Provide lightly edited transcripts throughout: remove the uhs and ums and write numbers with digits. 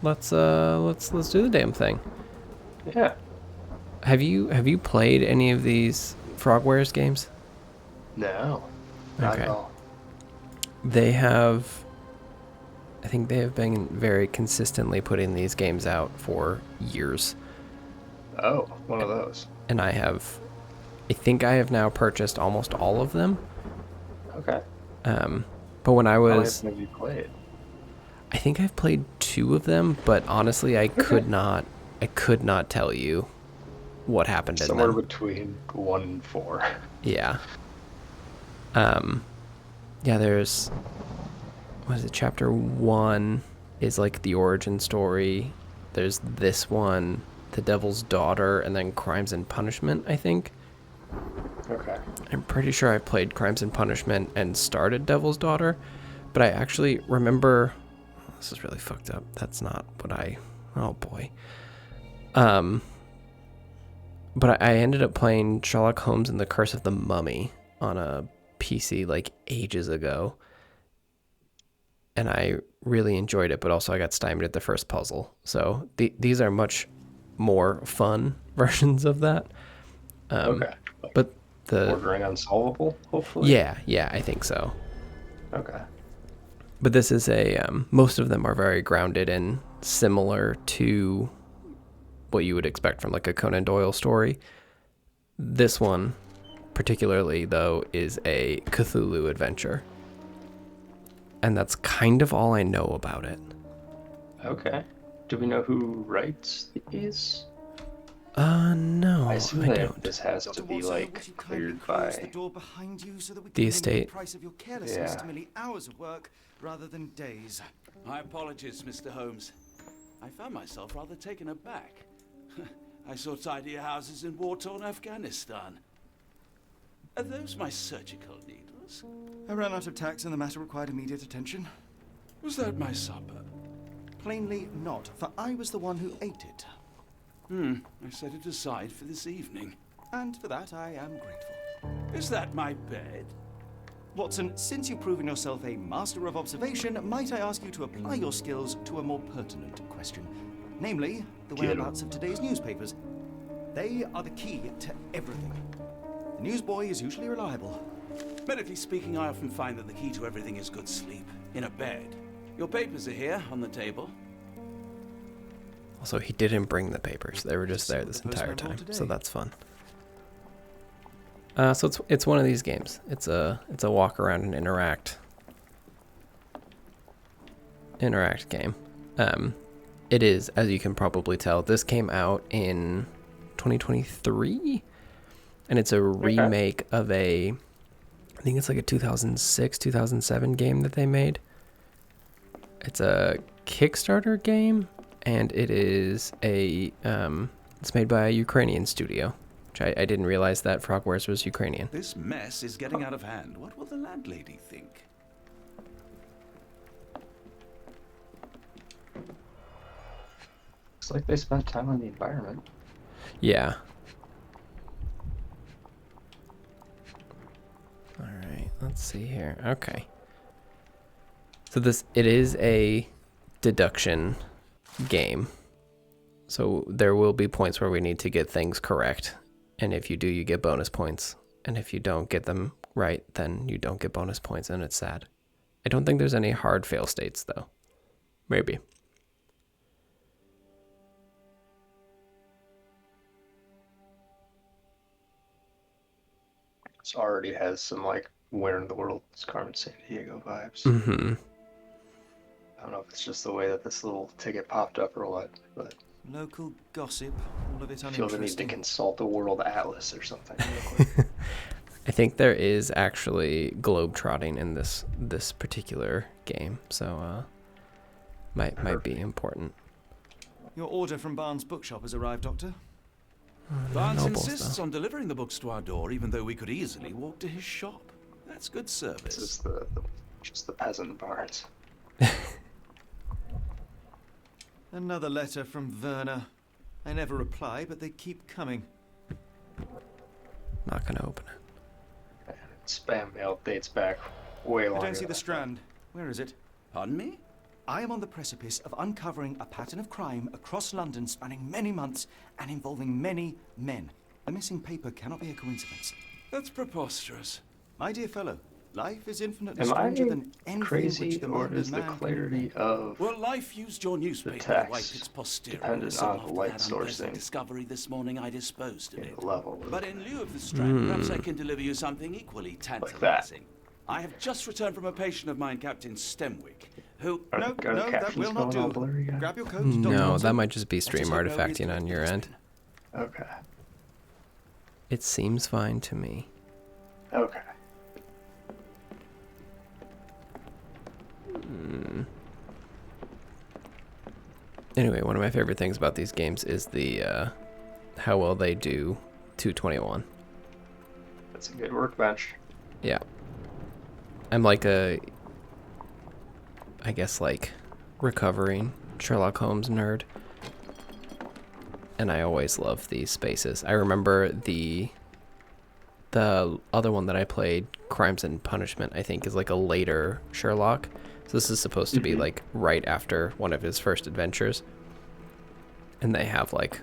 let's do the damn thing. Yeah. Have you played any of these Frogwares games? No, not at Okay. all. They have I think they have been very consistently putting these games out for years. Oh, one of those. And I think I have now purchased almost all of them. Okay. Um, but when How many of them have you played? I think I've played two of them, but honestly, Okay. I could not tell you what happened in Somewhere them. between 1 and 4. Yeah. Um, yeah, there's, what is it, chapter one is like the origin story. There's this one, The Devil's Daughter, and then Crimes and Punishment, I think. Okay. I'm pretty sure I played Crimes and Punishment and started Devil's Daughter, but I actually remember. This is really fucked up. That's not what I. Oh boy. Um, but I ended up playing Sherlock Holmes and the Curse of the Mummy on a PC like ages ago, and I really enjoyed it. But also, I got stymied at the first puzzle. So these are much more fun versions of that. Um, Okay. Like but the bordering unsolvable, hopefully. yeah, I think so. Okay. But this is most of them are very grounded and similar to what you would expect from like a Conan Doyle story. This one, particularly though, is a Cthulhu adventure. And that's kind of all I know about it. Okay. Do we know who writes these? I No, assume I that don't. this has to Dr. be Walter, would like you kindly cleared close the by. door behind you so that we The can limit the estate. price of your carelessness Yeah. to merely hours of work rather than days? My apologies, Mr. Holmes. I found myself rather taken aback. I saw tidier houses in war-torn Afghanistan. Are those my surgical needles? I ran out of tacks and the matter required immediate attention. Was that my supper? Plainly not, for I was the one who ate it. I set it aside for this evening. And for that I am grateful. Is that my bed? Watson, since you've proven yourself a master of observation, might I ask you to apply your skills to a more pertinent question? Namely, the Get 'em. whereabouts of today's newspapers. They are the key to everything. The newsboy is usually reliable. Medically speaking, I often find that the key to everything is good sleep. In a bed. Your papers are here, on the table. Also, he didn't bring the papers. They were just there this The entire postman brought time, today. so that's fun. So it's one of these games. It's a walk around and interact game. It is, as you can probably tell, this came out in 2023, and it's a Okay. remake of I think it's like a 2006, 2007 game that they made. It's a Kickstarter game, and it's made by a Ukrainian studio, which I didn't realize that Frogwares was Ukrainian. This mess is getting out of hand. What will the landlady think? Looks like they spent time on the environment. Yeah. All right, let's see here. Okay. So it is a deduction game. So there will be points where we need to get things correct. And if you do, you get bonus points. And if you don't get them right, then you don't get bonus points, and it's sad. I don't think there's any hard fail states, though. Maybe. This already has some like where in the world is Carmen San Diego vibes. Mm-hmm. I don't know if it's just the way that this little ticket popped up or what, but Local gossip, all of it I feel the need to uninteresting. consult the World Atlas or something real quick. I think there is actually globetrotting in this particular game, so might be important. Your order from Barnes' bookshop has arrived, Doctor. Barnes Nobles, insists though. on delivering the books to our door, even though we could easily walk to his shop. That's good This service. is just the peasant Barnes. Another letter from Werner. I never reply, but they keep coming. Not gonna open it. And spam mail dates back way I longer. don't see the than Strand. Where is it? Pardon me? I am on the precipice of uncovering a pattern of crime across London spanning many months and involving many men. The missing paper cannot be a coincidence. That's preposterous. My dear fellow, life is infinitely Am stranger I than anything crazy, which the or mind is of the man can clarity invent. of Well, life used your newspaper to text wipe its posterior. dependent So on the after light that source unpleasant thing discovery this morning, I disposed of in it. the level? But in lieu of the strand, perhaps I can deliver you something equally tantalizing. I have just returned from a patient of mine, Captain Stemwick, who... Are No, the that captions will not going all do. blurry again? Grab your coat, Dr. No, Watson. that might just be Let's stream just hope nobody artifacting threw on it your in the end. dustbin. Okay. It seems fine to me. Okay. Anyway, one of my favorite things about these games is the how well they do 221. That's a good workbench. Yeah. I'm like I guess like recovering Sherlock Holmes nerd. And I always love these spaces. I remember the other one that I played, Crimes and Punishment, I think is like a later Sherlock. So this is supposed to be like right after one of his first adventures. And they have like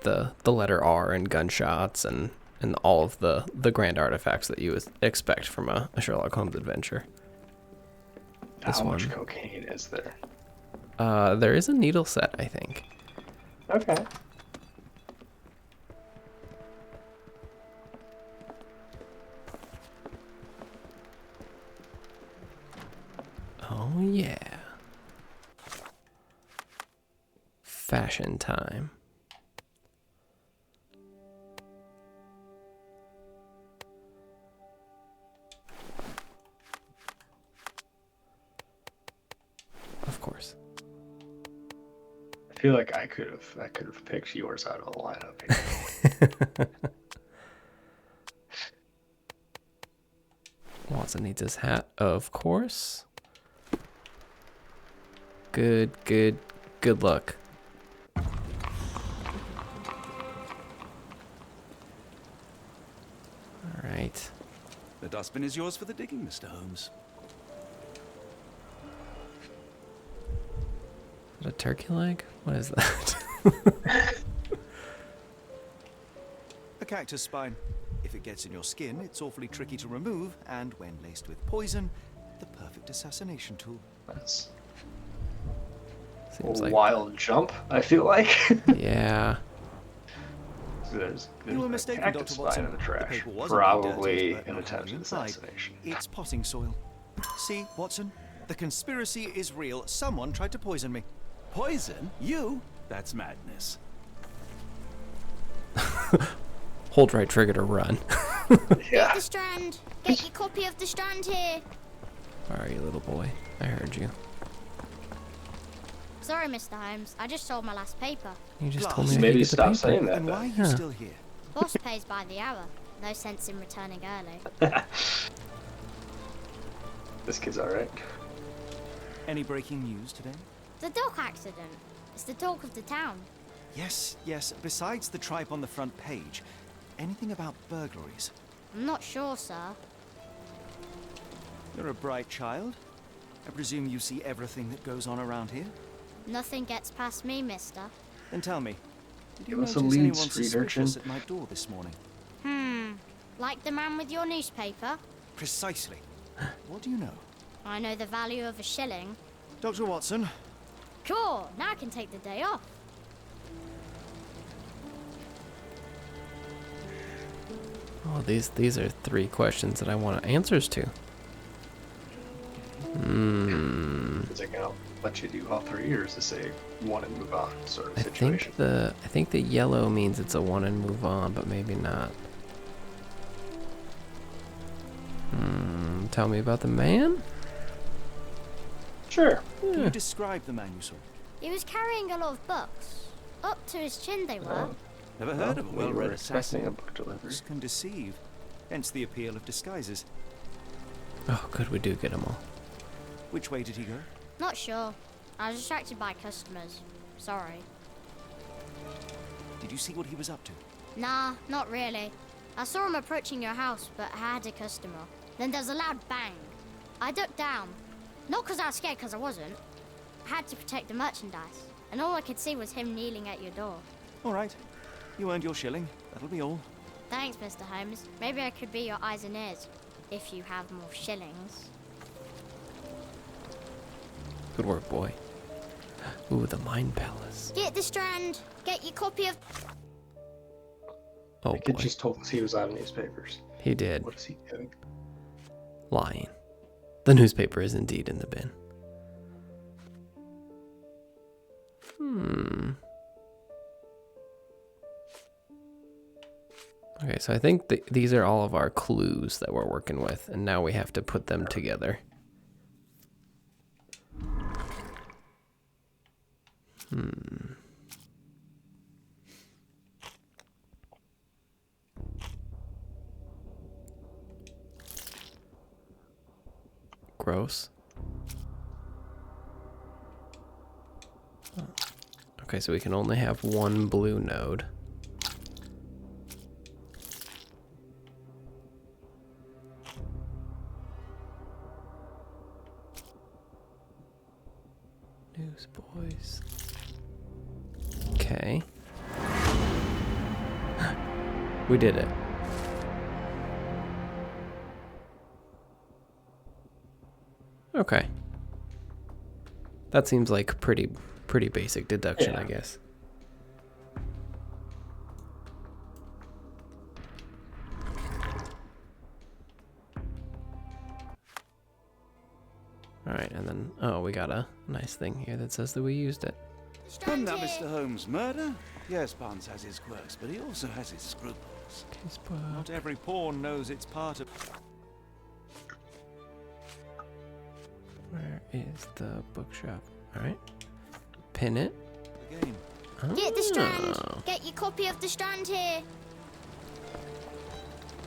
the letter R and gunshots and all of the grand artifacts that you would expect from a Sherlock Holmes adventure. How much cocaine is there? There is a needle set, I think. Okay. Oh yeah. Fashion time. Of course. I feel like I could have picked yours out of the lineup here. Watson needs his hat, of course. Good luck. All right. The dustbin is yours for the digging, Mr. Holmes. Is that a turkey leg? What is that? A cactus spine. If it gets in your skin, it's awfully tricky to remove, and when laced with poison, the perfect assassination tool. That's Seems a like wild jump, I feel like. yeah. There's You were a mistaken, cactus Dr. Watson. spine in the The trash. paper was Probably indeed dirty, but an not attempted only implied. assassination. It's potting soil. See, Watson? The conspiracy is real. Someone tried to poison me. Poison? You? That's madness. Hold right trigger to run. Yeah. The Strand. Get your copy of The Strand here. Where are you, little boy? I heard you. Sorry, Mr. Holmes. I just sold my last paper. You just Glass. told me I Maybe could get the stop paper. saying that. Then why are Then. you Yeah. still here? Boss pays by the hour. No sense in returning early. This kid's alright. Any breaking news today? The dock accident. It's the talk of the town. Yes. Besides the tripe on the front page, anything about burglaries? I'm not sure, sir. You're a bright child. I presume you see everything that goes on around here? Nothing gets past me, mister. Then tell me, did you Give us notice a lead, anyone street suspicious urchin. at my door this morning? Like the man with your newspaper? Precisely. What do you know? I know the value of a shilling. Dr. Watson, Sure, now I can take the day off. Oh, these are 3 questions that I want answers to. Is it gonna let you do all 3, or is this a one and move on sort of I situation? think the yellow means it's a one and move on, but maybe not. Tell me about the man? Sure. can you describe the man you saw? He was carrying a lot of books. Up to his chin they were. Never heard of a We were well-read expecting assassin. a book delivery. Books can deceive. Hence the appeal of disguises. Oh, good, we do get them all. Which way did he go? Not sure. I was distracted by customers. Sorry. Did you see what he was up to? Nah, not really. I saw him approaching your house, but I had a customer. Then there's a loud bang. I ducked down. Not 'cause I was scared, 'cause I wasn't. I had to protect the merchandise, and all I could see was him kneeling at your door. All right. You earned your shilling. That'll be all. Thanks, Mr. Holmes. Maybe I could be your eyes and ears, if you have more shillings. Good work, boy. Ooh, the Mind Palace. Get the Strand. Get your copy of... Oh, The kid boy. just told us he was out of newspapers. He did. What is he doing? Lying. The newspaper is indeed in the bin. Okay, so I think these are all of our clues that we're working with, and now we have to put them together. Gross. Okay, so we can only have one blue node. Newsboys. Okay. We did it. Okay. That seems like pretty basic deduction, I guess. All right, and then we got a nice thing here that says that we used it. From Strand that here. Mr. Holmes murder? Yes, Barnes has his quirks, but he also has his scruples. Not every pawn knows it's part of... Where is the bookshop? All right, pin it. the game. Get the Strand. Oh. Get your copy of the Strand here.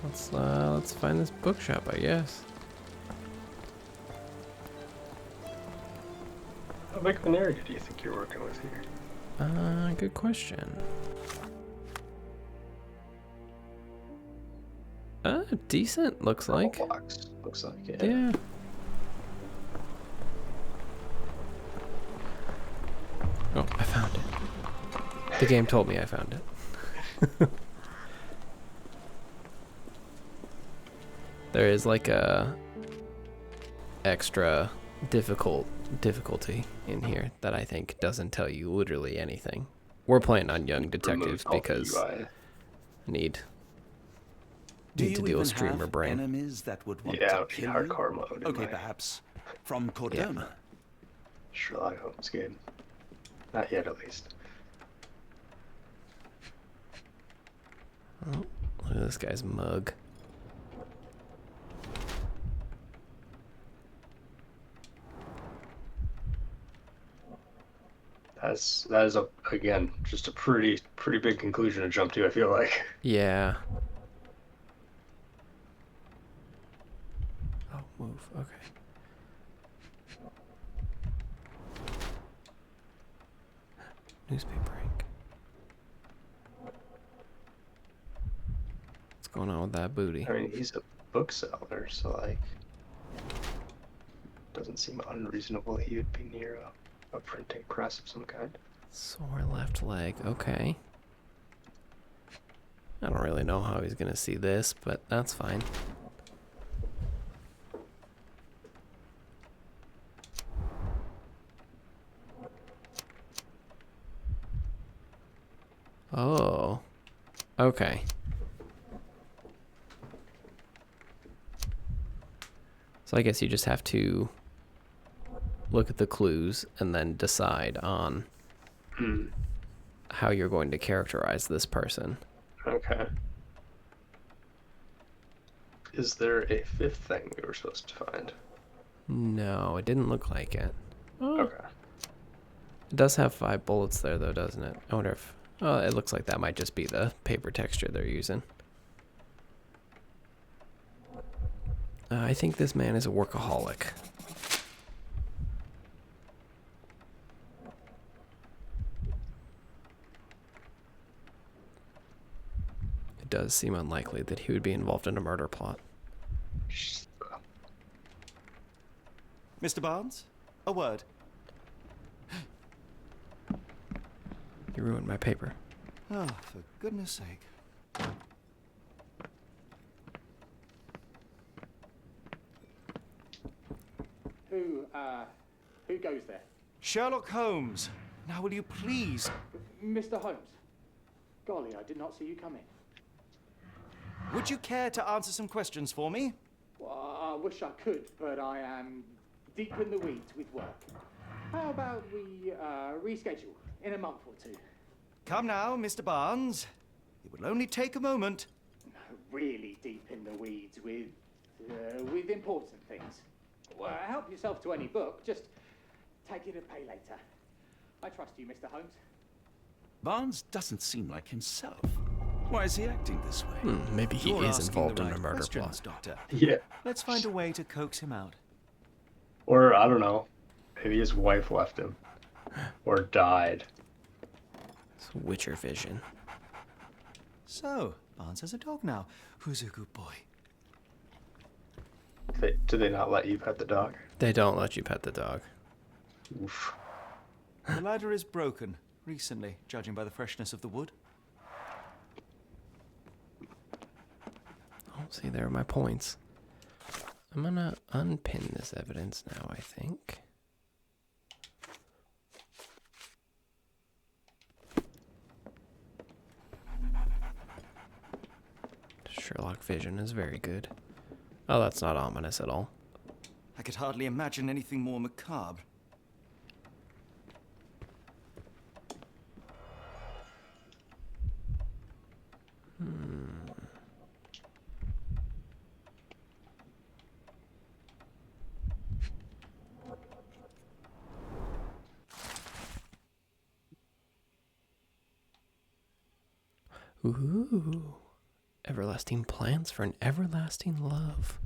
Let's find this bookshop, I guess. How big of an area do you think you're working with here? Good question. Decent, looks like. Blocks, looks like, yeah. Yeah. Oh, I found it. The game told me I found it. There is like a extra difficulty in here that I think doesn't tell you literally anything. We're playing on young detectives Removed all the because UI. need Do to you deal even with streamer have brain. enemies that would want Yeah, to it would be kill you? hardcore mode. in Okay, my perhaps from Cordona. Sherlock Holmes game. Not yet, at least. Oh, look at this guy's mug. That is again just a pretty big conclusion to jump to. I feel like. Yeah. Oh, move. Okay. Newspaper ink. What's going on with that booty? I mean, he's a bookseller, so like, doesn't seem unreasonable he would be near a printing press of some kind. Sore left leg. Okay. I don't really know how he's gonna see this, but that's fine. Oh. Okay. So I guess you just have to look at the clues and then decide on how you're going to characterize this person. Okay. Is there a fifth thing we were supposed to find? No, it didn't look like it. Okay. It does have 5 bullets there, though, doesn't it? I wonder if... Oh, it looks like that might just be the paper texture they're using. I think this man is a workaholic. It does seem unlikely that he would be involved in a murder plot. Mr. Barnes, a word. You ruined my paper. Oh, for goodness sake. Who goes there? Sherlock Holmes. Now will you please? Mr. Holmes. Golly, I did not see you come in. Would you care to answer some questions for me? Well, I wish I could, but I am deep in the weeds with work. How about we reschedule in a month or two? Come now, Mr. Barnes. It will only take a moment. Really deep in the weeds with important things. Well, help yourself to any book. Just take it and pay later. I trust you, Mr. Holmes. Barnes doesn't seem like himself. Why is he acting this way? Maybe he You're is asking involved the in a right murder questions, plot. Doctor. Yeah. Let's find a way to coax him out. Or, I don't know, maybe his wife left him. Or died. It's Witcher vision. So, Barnes has a dog now. Who's a good boy? Do they not let you pet the dog? They don't let you pet the dog. Oof. The ladder is broken recently, judging by the freshness of the wood. Oh, see, there are my points. I'm gonna unpin this evidence now, I think. Sherlock vision is very good. Oh, that's not ominous at all. I could hardly imagine anything more macabre. Ooh. Everlasting plans for an everlasting love.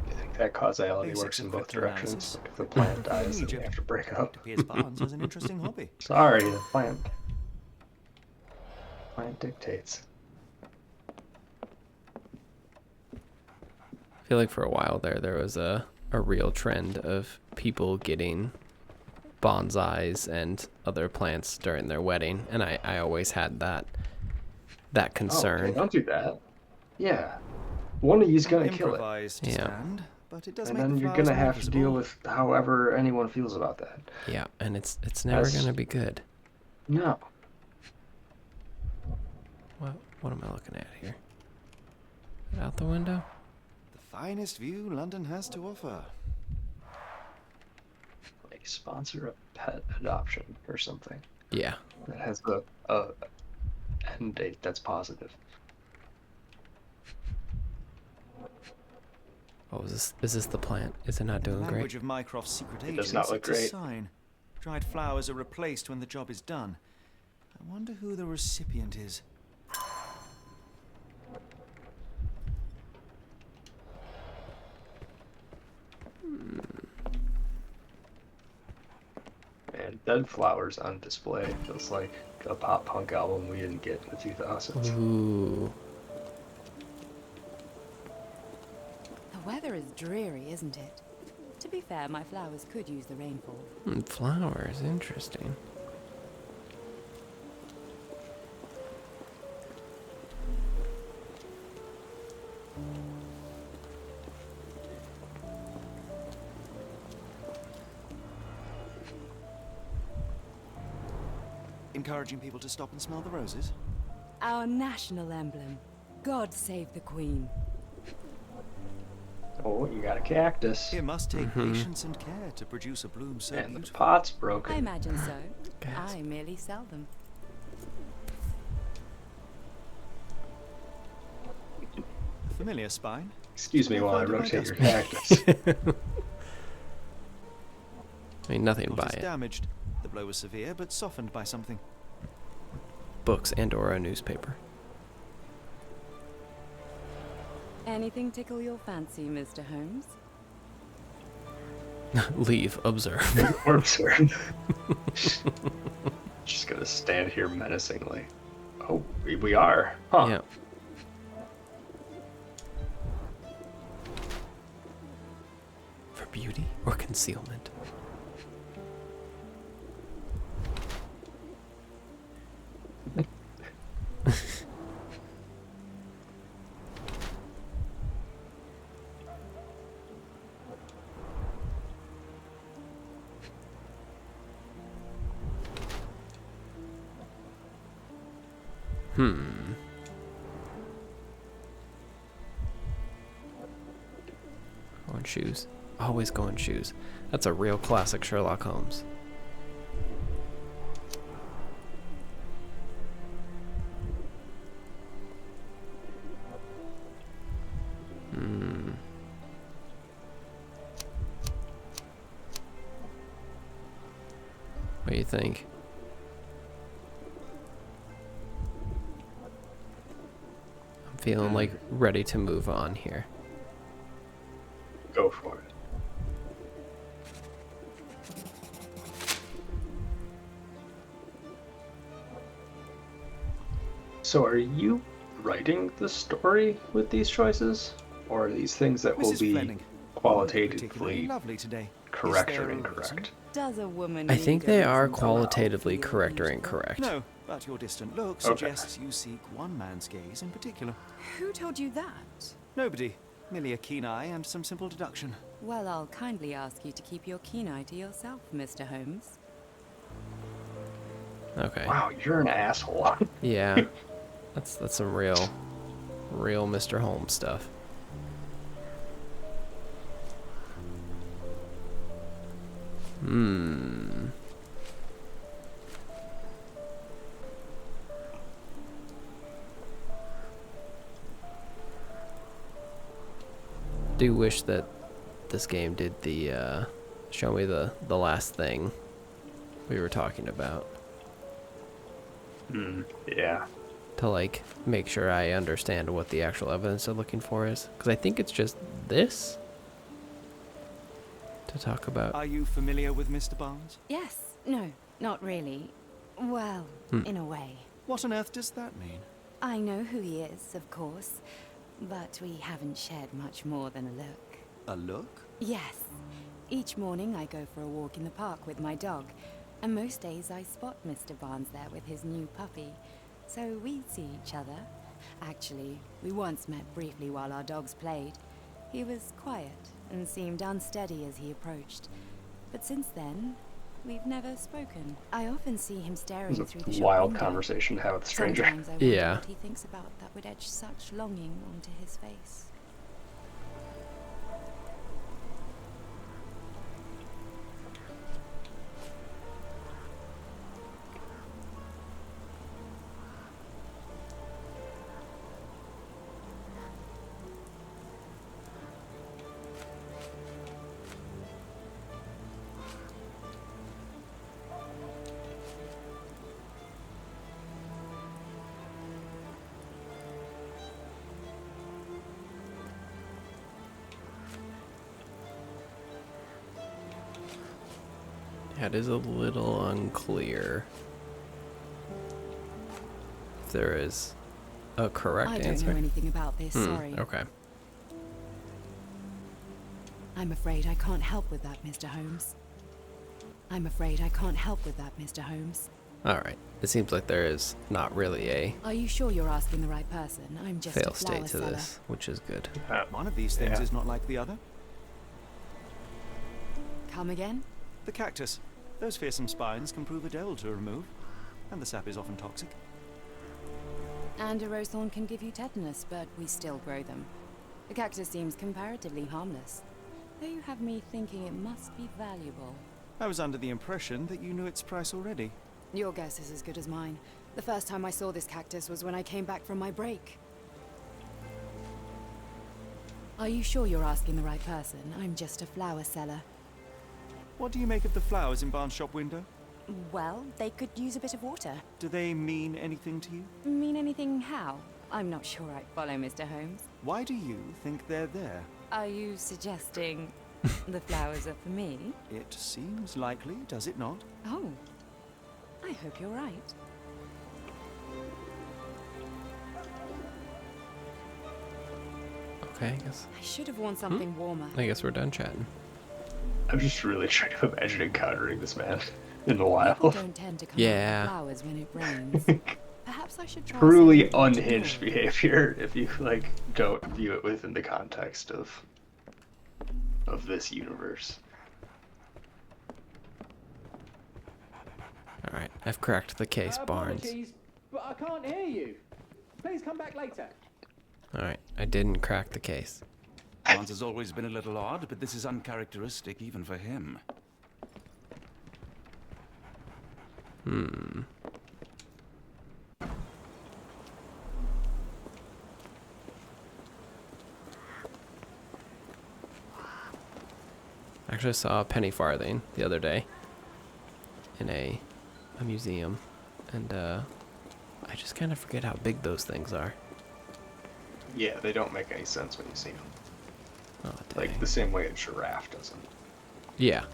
I think that causality Basics works in of both cryptanalysis. directions. If the plant dies, then we have to break up. Appears Barnes has an interesting hobby. Sorry, the plant. Plant dictates. I feel like for a while there was a real trend of people getting bonsais and other plants during their wedding, and I always had that concern. Oh, okay, don't do that. Yeah. One of you's gonna kill it. Improvised Yeah. stand, but it does And make then the you're flowers gonna more have to deal visible. with however anyone feels about that. Yeah, and it's never That's- gonna be good. No. What am I looking at here? Out the window? The finest view London has to offer. Like sponsor a pet adoption or something Yeah. that has a end date that's positive. Oh, is this the plant? Is it not In the doing language great? of Mycroft's secret It agents, does not look it's great. a sign. Dried flowers are replaced when the job is done. I wonder who the recipient is. And Dead Flowers on display feels like a pop punk album we didn't get in the 2000s. Ooh. The weather is dreary, isn't it? To be fair, my flowers could use the rainfall. Flowers, interesting. Encouraging people to stop and smell the roses? Our national emblem. God save the Queen. Oh, you got a cactus. It must take patience and care to produce a bloom so And the beautiful. pot's I broken. imagine so. Gasp. I merely sell them. A familiar spine. Excuse me while I Find it by rotate your dust. cactus. I mean, nothing Not by as it. damaged. The blow was severe, but softened by something. Books and/or a newspaper. Anything tickle your fancy, Mr. Holmes? Leave. Observe. Works her. Just gonna stand here menacingly. Oh, we are. Huh. Yeah. beauty or concealment? Going shoes. Always going shoes. That's a real classic Sherlock Holmes. What do you think? I'm feeling like ready to move on here. Go for it. So are you writing the story with these choices? Or are these things that will Mrs. be Fleming, qualitatively particularly lovely today. correct Is or there a incorrect? reason? Does a woman I think need a they are reason to qualitatively feel correct or beautiful? incorrect. No, but your distant look Okay. suggests you seek one man's gaze in particular. Who told you that? Nobody. Merely a keen eye and some simple deduction. Well, I'll kindly ask you to keep your keen eye to yourself, Mr. Holmes. Okay. Wow, you're an asshole. Yeah. That's some real Mr. Holmes stuff. Do wish that this game did the show me the last thing we were talking about, Yeah. to like make sure I understand what the actual evidence they're looking for is, because I think it's just this to talk about. Are you familiar with Mr. Barnes? Yes. No, not really. Well, in a way. What on earth does that mean? I know who he is, of course, but we haven't shared much more than a look. A look? Yes. Each morning I go for a walk in the park with my dog, and most days I spot Mr. Barnes there with his new puppy, so we see each other. Actually, we once met briefly while our dogs played. He was quiet and seemed unsteady as he approached, but since then, we've never spoken. I often see him staring It through was the a shop wild window. conversation to have with a stranger. Sometimes I wonder Yeah. what he thinks about that would etch such longing onto his face. Yeah, it is a little unclear if there is a correct I don't answer. know anything about this, sorry. Okay. I'm afraid I can't help with that, Mr. Holmes. I'm afraid I can't help with that, Mr. Holmes. All right. It seems like there is not really a Are you sure you're asking the right person? I'm just fail a flower state to seller. this, which is good. One of these things Yeah. is not like the other. Come again? The cactus. Those fearsome spines can prove a devil to remove, and the sap is often toxic. And a rose thorn can give you tetanus, but we still grow them. The cactus seems comparatively harmless, though you have me thinking it must be valuable. I was under the impression that you knew its price already. Your guess is as good as mine. The first time I saw this cactus was when I came back from my break. Are you sure you're asking the right person? I'm just a flower seller. What do you make of the flowers in Barnes' shop window? Well, they could use a bit of water. Do they mean anything to you? Mean anything how? I'm not sure I follow, Mr. Holmes. Why do you think they're there? Are you suggesting the flowers are for me? It seems likely, does it not? Oh, I hope you're right. Okay, I guess I should have worn something warmer. we're done chatting. I'm just really trying to imagine encountering this man in the People wild. don't tend to come Yeah. out with flowers when it rains. Perhaps I should try Truly saying door to unhinged door. behavior if you like don't view it within the context of this universe. All right, I've cracked the case, Barnes. Apologies, but I can't hear you. Please come back later. All right, I didn't crack the case. Barnes has always been a little odd, but this is uncharacteristic even for him. Actually, I saw a penny farthing the other day in a museum, and I just kind of forget how big those things are. Yeah, they don't make any sense when you see them. Oh, Like dang. the same way a giraffe doesn't. Yeah.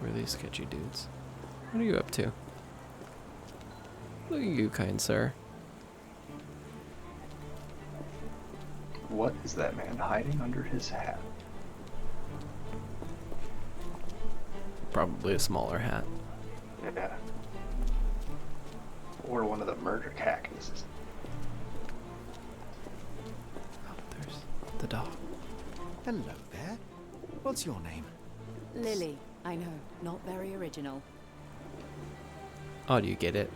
Who are these sketchy dudes? What are you up to? Look at you, kind sir. What is that man hiding under his hat? Probably a smaller hat. Yeah. Or one of the murder cactuses. Oh, there's the dog. Hello there. What's your name? Lily, I know, not very original. Oh, do you get it?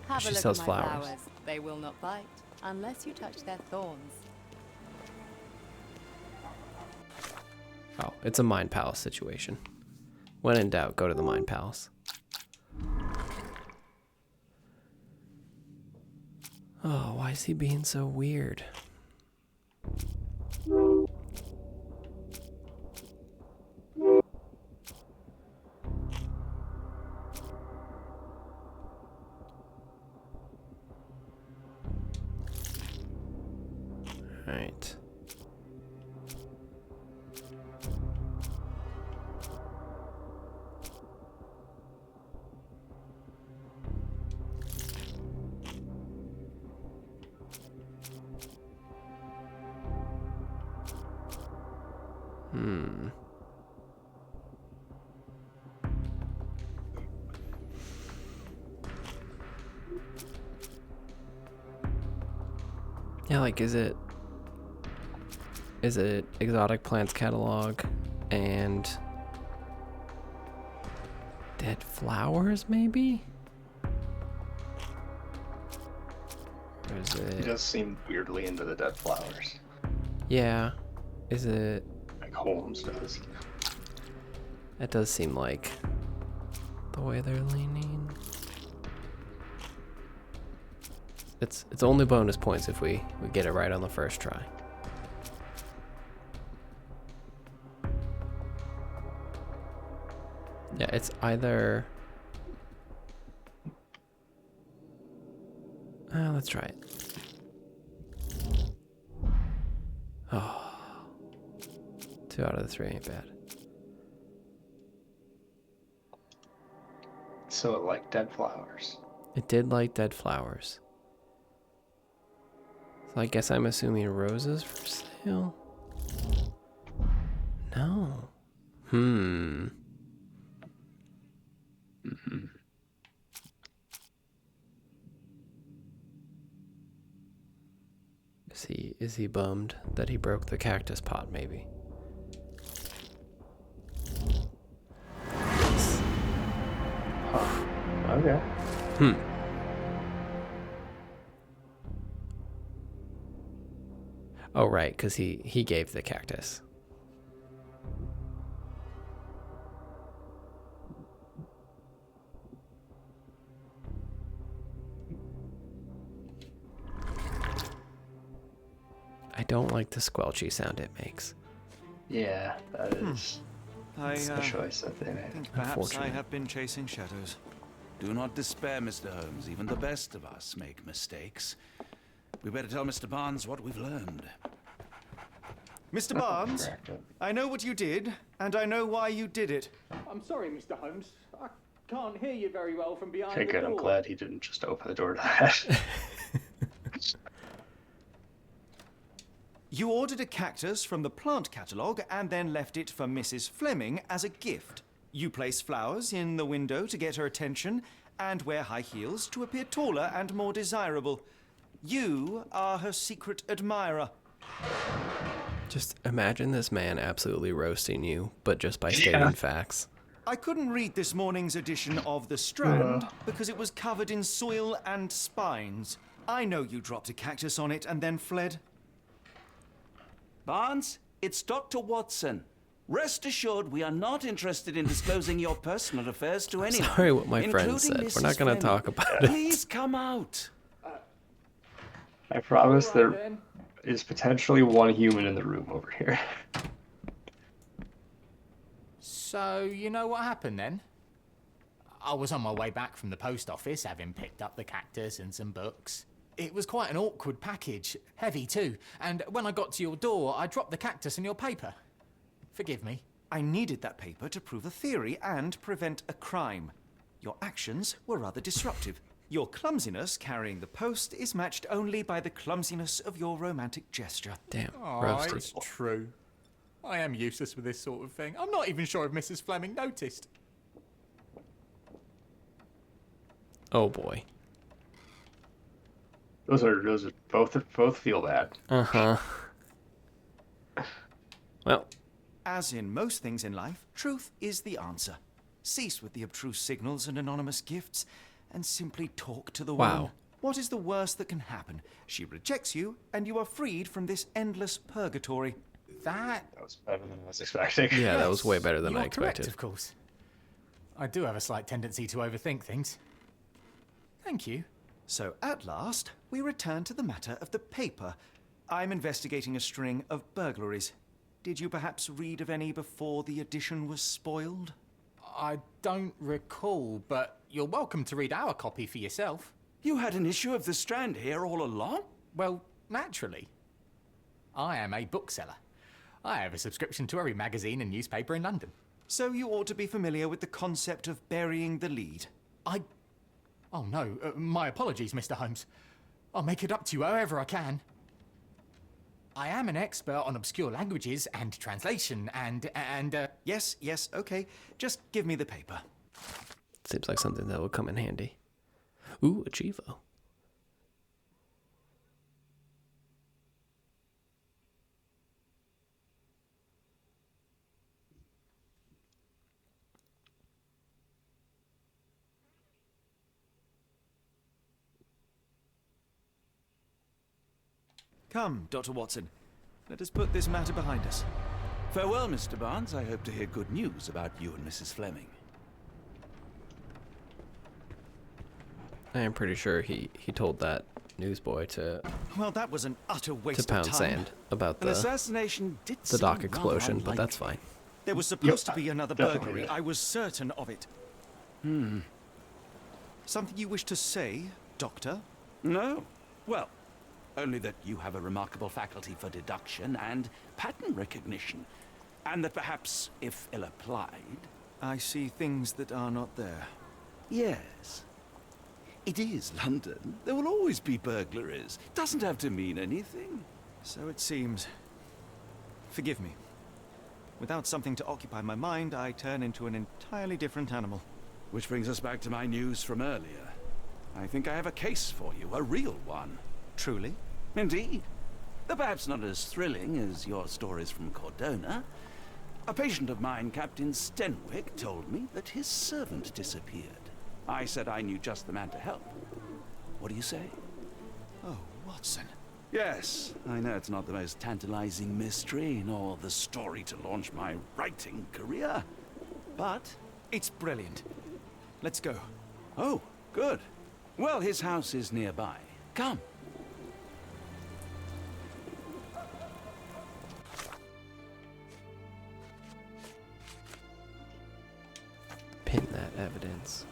Have She a look sells at my flowers. They will not bite unless you touch their thorns. Oh, it's a Mind Palace situation. When in doubt, go to the Mind Palace. Oh, why is he being so weird? Right. Yeah, like, is it exotic plants catalog and dead flowers, maybe? Or is He it? does seem weirdly into the dead flowers, Yeah. Is it? like Holmes does. It does seem like the way they're leaning. It's only bonus points if we get it right on the first try. Yeah, it's either. Let's try it. Oh. 2 out of the 3 ain't bad. So it like dead flowers. It did like dead flowers. So I guess I'm assuming roses for sale? No. Mm-hmm. Is he bummed that he broke the cactus pot, maybe? Huh. Okay. Oh, right, because he gave the cactus. I don't like the squelchy sound it makes. Yeah, that is It's the choice that they made. think perhaps I Unfortunate. have been chasing shadows. Do not despair, Mr. Holmes. Even the best of us make mistakes. We better tell Mr. Barnes what we've learned. Mr. Barnes, I know what you did, and I know why you did it. I'm sorry, Mr. Holmes. I can't hear you very well from behind Okay, the good. door. I'm glad he didn't just open the door to that. You ordered a cactus from the plant catalogue and then left it for Mrs. Fleming as a gift. You place flowers in the window to get her attention and wear high heels to appear taller and more desirable. You are her secret admirer. Just imagine this man absolutely roasting you, but just by stating facts. I couldn't read this morning's edition of The Strand because it was covered in soil and spines. I know you dropped a cactus on it and then fled. Barnes, it's Dr. Watson. Rest assured, we are not interested in disclosing your personal affairs to anyone. Sorry what my friend including said. We're Mrs. not going to Fleming. talk about it. Please come out. I promise All right, there then. is potentially one human in the room over here. So, you know what happened then? I was on my way back from the post office, having picked up the cactus and some books. It was quite an awkward package, heavy too, and when I got to your door, I dropped the cactus and your paper. Forgive me. I needed that paper to prove a theory and prevent a crime. Your actions were rather disruptive. Your clumsiness carrying the post is matched only by the clumsiness of your romantic gesture. Damn, Oh, roasted. it's true. I am useless with this sort of thing. I'm not even sure if Mrs. Fleming noticed. Oh boy. Those are both feel bad. Uh-huh. Well, As in most things in life, truth is the answer. Cease with the abstruse signals and anonymous gifts, and simply talk to the Wow. woman. What is the worst that can happen? She rejects you, and you are freed from this endless purgatory. That... That was better than I was expecting. yeah, that was way better than You're I expected. correct, of course. I do have a slight tendency to overthink things. Thank you. So at last, we return to the matter of the paper. I'm investigating a string of burglaries. Did you perhaps read of any before the edition was spoiled? I don't recall, but you're welcome to read our copy for yourself. You had an issue of The Strand here all along? Well, naturally. I am a bookseller. I have a subscription to every magazine and newspaper in London. So you ought to be familiar with the concept of burying the lead. Oh no, my apologies, Mr. Holmes. I'll make it up to you however I can. I am an expert on obscure languages and translation and Yes, okay. Just give me the paper. Seems like something that would come in handy. Ooh, a Chivo. Come, Dr. Watson. Let us put this matter behind us. Farewell, Mr. Barnes. I hope to hear good news about you and Mrs. Fleming. I am pretty sure he told that newsboy to Well, that was an utter waste pound of time. sand about An the assassination did dock seem explosion, rather but that's fine. There was supposed to be another definitely burglary. is. I was certain of it. Something you wish to say, Doctor? No. Well, only that you have a remarkable faculty for deduction and pattern recognition. And that perhaps, if ill applied... I see things that are not there. Yes. It is London. There will always be burglaries. Doesn't have to mean anything. So it seems. Forgive me. Without something to occupy my mind, I turn into an entirely different animal. Which brings us back to my news from earlier. I think I have a case for you, a real one. Truly? Indeed. Though perhaps not as thrilling as your stories from Cordona. A patient of mine, Captain Stenwick, told me that his servant disappeared. I said I knew just the man to help. What do you say? Oh, Watson. Yes, I know it's not the most tantalizing mystery, nor the story to launch my writing career. But... It's brilliant. Let's go. oh, good. Well, his house is nearby. Come. Pin that evidence.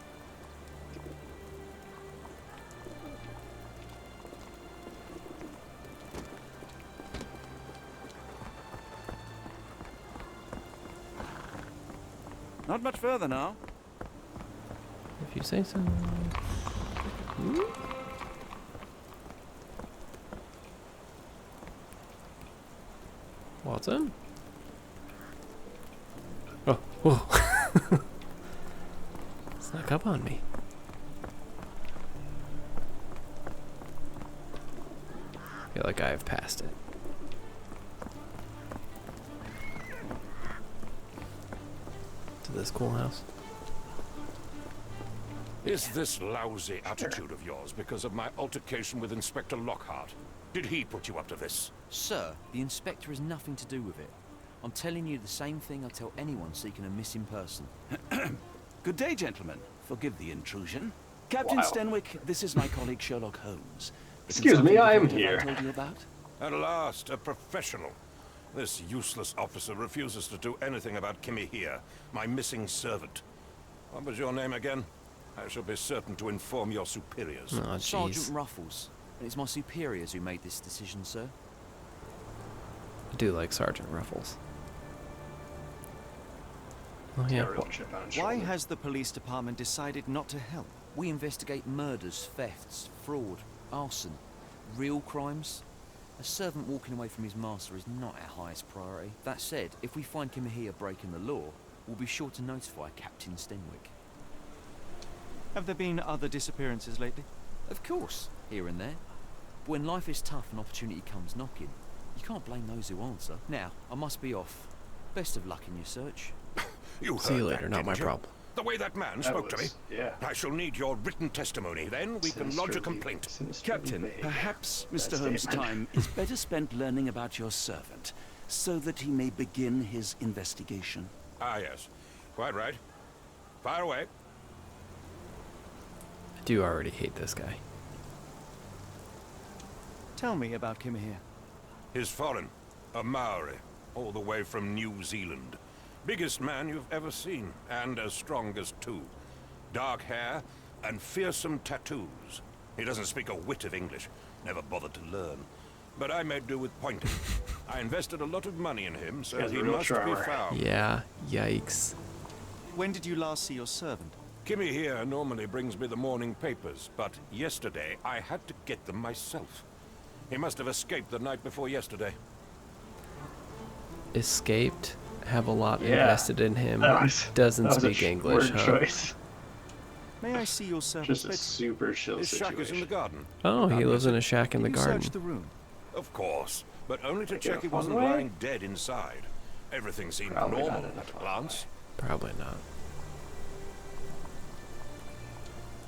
Not much further now. If you say so. Watson? Oh, whoa. Snuck up on me. I feel like I have passed it. To this cool house. Is this lousy attitude of yours because of my altercation with Inspector Lockhart? Did he put you up to this? Sir, the inspector has nothing to do with it. I'm telling you the same thing I tell anyone seeking a missing person. Good day, gentlemen. Forgive the intrusion. Captain Wow. Stenwick, this is my colleague Sherlock Holmes. The Excuse me, I am consultant here. I told you about? At last, a professional. This useless officer refuses to do anything about Kimmy here, my missing servant. What was your name again? I shall be certain to inform your superiors. Oh, Sergeant jeez. Ruffles. And it's my superiors who made this decision, sir. I do like Sergeant Ruffles. Oh, yeah. Real chip on Why shoulder. has the police department decided not to help? We investigate murders, thefts, fraud, arson, real crimes. A servant walking away from his master is not our highest priority. That said, if we find Kimahia breaking the law, we'll be sure to notify Captain Stenwick. Have there been other disappearances lately? Of course, here and there. But when life is tough and opportunity comes knocking, you can't blame those who answer. Now, I must be off. Best of luck in your search. You See you heard later, that, not my didn't you? problem. The way that man That spoke to me. was- Yeah. I shall need your written testimony. Then we can lodge a Sinisterly- complaint. sinisterly Captain, vague, perhaps that Mr. Holmes' statement. time is better spent learning about your servant, so that he may begin his investigation. Ah, yes. Quite right. Fire away. I do already hate this guy. Tell me about Kimahia. He's foreign. A Maori. All the way from New Zealand. Biggest man you've ever seen, and as strong as two. Dark hair and fearsome tattoos. He doesn't speak a whit of English. Never bothered to learn. But I made do with pointing. I invested a lot of money in him, so Guy's a he real must be charmer. found. Yeah, yikes. When did you last see your servant? Kimmy here normally brings me the morning papers, but yesterday I had to get them myself. He must have escaped the night before yesterday. Escaped, have a lot Yeah, invested in him, doesn't that was a speak English, word huh? choice. May I see your servant's Just a bedroom? super chill His shack situation. is in the garden. Oh, he Not lives in missing. a shack in the Can you garden. search the room? Of course, but only to Like check in a he fun wasn't way? lying dead inside. Everything seemed Probably not normal in a at a fun glance. Probably not.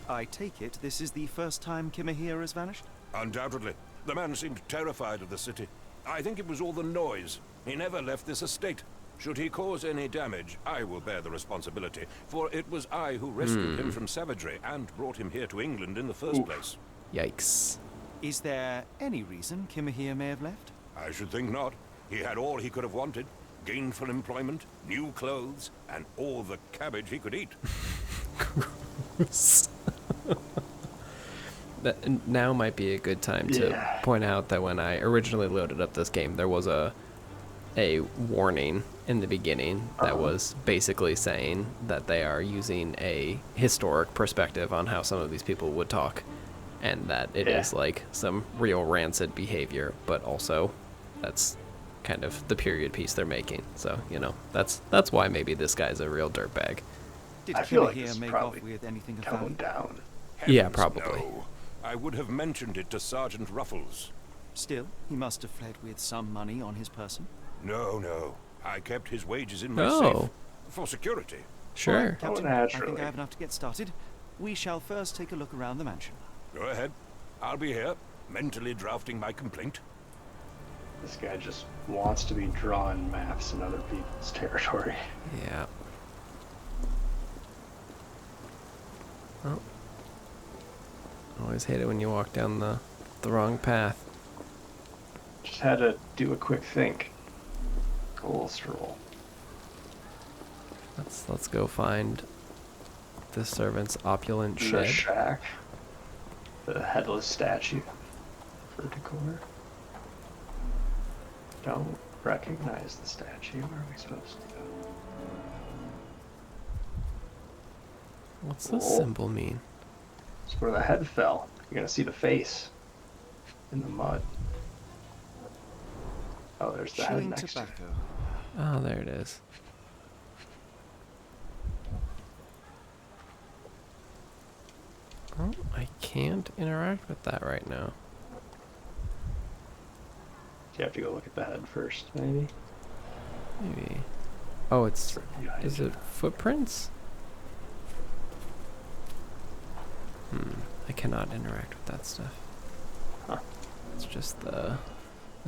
I take it this is the first time Kimahia has vanished? Undoubtedly. The man seemed terrified of the city. I think it was all the noise. He never left this estate. Should he cause any damage, I will bear the responsibility, for it was I who rescued him from savagery and brought him here to England in the first place. Yikes. Is there any reason Kimahia may have left? I should think not. He had all he could have wanted. Gainful employment, new clothes, and all the cabbage he could eat. That now might be a good time to Yeah. point out that when I originally loaded up this game, there was a warning in the beginning that was basically saying that they are using a historic perspective on how some of these people would talk, and that it is Yeah. like some real rancid behavior, but also that's kind of the period piece they're making. So, you know, that's why maybe this guy's a real dirtbag. Did I feel like Kimahia this is make off probably with anything of Toned value? down. Yeah, Heavens, probably. No. I would have mentioned it to Sergeant Ruffles. Still, he must have fled with some money on his person. No, no. I kept his wages in my Oh. safe. For security. Sure. Captain, I naturally. think I have enough to get started. We shall first take a look around the mansion. Go ahead. I'll be here, mentally drafting my complaint. This guy just wants to be drawing maps in other people's territory. Yeah. Oh. Always hate it when you walk down the wrong path. Just had to do a quick think. Goal stroll. Let's go find the servant's opulent The shed. shack. The headless statue for decor. Don't recognize the statue. Where are we supposed to go? What's this Oh. symbol mean? It's where the head fell. You're gonna see the face in the mud. Oh, there's the head Chewing next to it. tobacco. Oh, there it is. Oh, I can't interact with that right now. You have to go look at the head first, maybe. Maybe. Oh, it's... Right behind Is you. it footprints? I cannot interact with that stuff. Huh. It's just the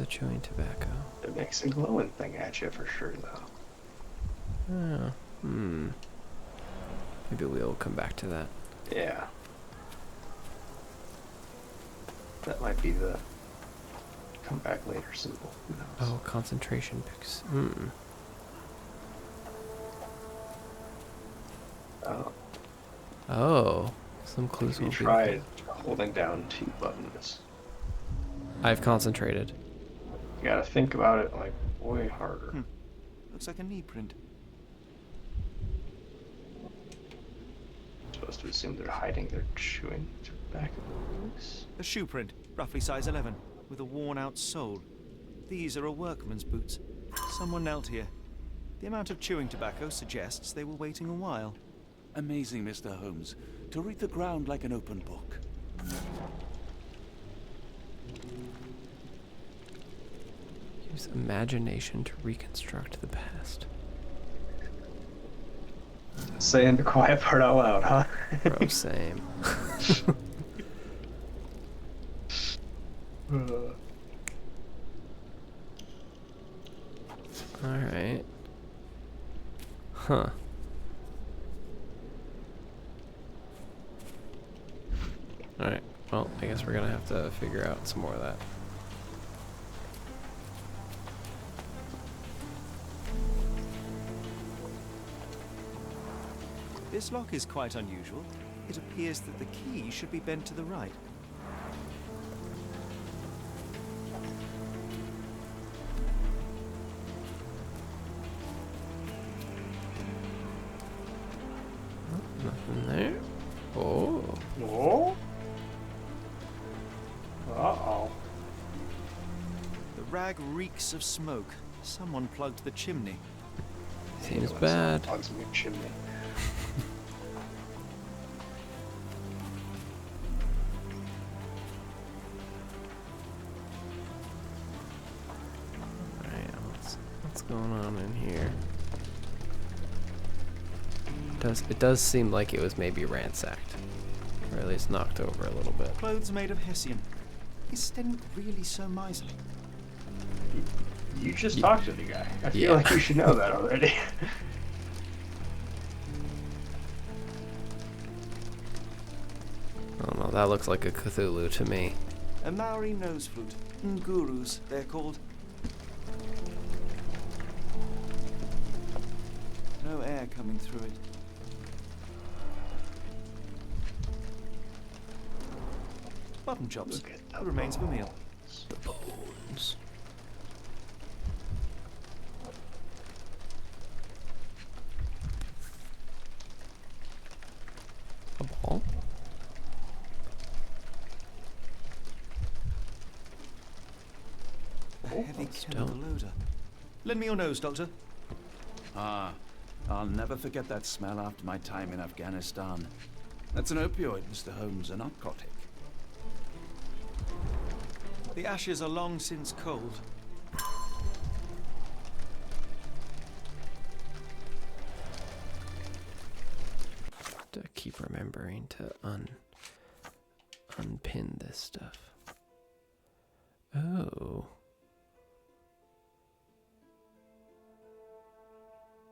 chewing tobacco. It makes a glowing thing at you for sure, though. Oh, maybe we'll come back to that. Yeah. That might be the come back later symbol. Who knows? Oh, concentration picks. Oh. Oh, some clues Have you will be. tried holding down 2 buttons? I've concentrated. You gotta think about it like way harder. Looks like a knee print. Supposed to assume they're hiding their chewing tobacco. A shoe print, roughly size 11, with a worn-out sole. These are a workman's boots. Someone knelt here. The amount of chewing tobacco suggests they were waiting a while. Amazing, Mr. Holmes. To read the ground like an open book. Use imagination to reconstruct the past. Saying the quiet part out loud, huh? Bro, same. Alright. Huh. Alright, well, I guess we're gonna have to figure out some more of that. This lock is quite unusual. It appears that the key should be bent to the right. Nothing there. Oh. Oh? Uh-oh. The rag reeks of smoke. Someone plugged the chimney. Seems bad. On some chimney. Alright, what's going on in here? It does seem like it was maybe ransacked. Or at least knocked over a little bit. Clothes made of hessian. Is Sten really so miserly? You just talked to the guy. I feel Yeah. like you should know that already. I don't know, that looks like a Cthulhu to me. A Maori nose flute. Ngurus, they're called. No air coming through it. Button chops. Look at the The remains of a meal. The bones. A ball? A heavy chemical stone. odor. Lend me your nose, Doctor. Ah, I'll never forget that smell after my time in Afghanistan. That's an opioid, Mr. Holmes, a narcotic. The ashes are long since cold. To keep remembering to unpin this stuff. Oh.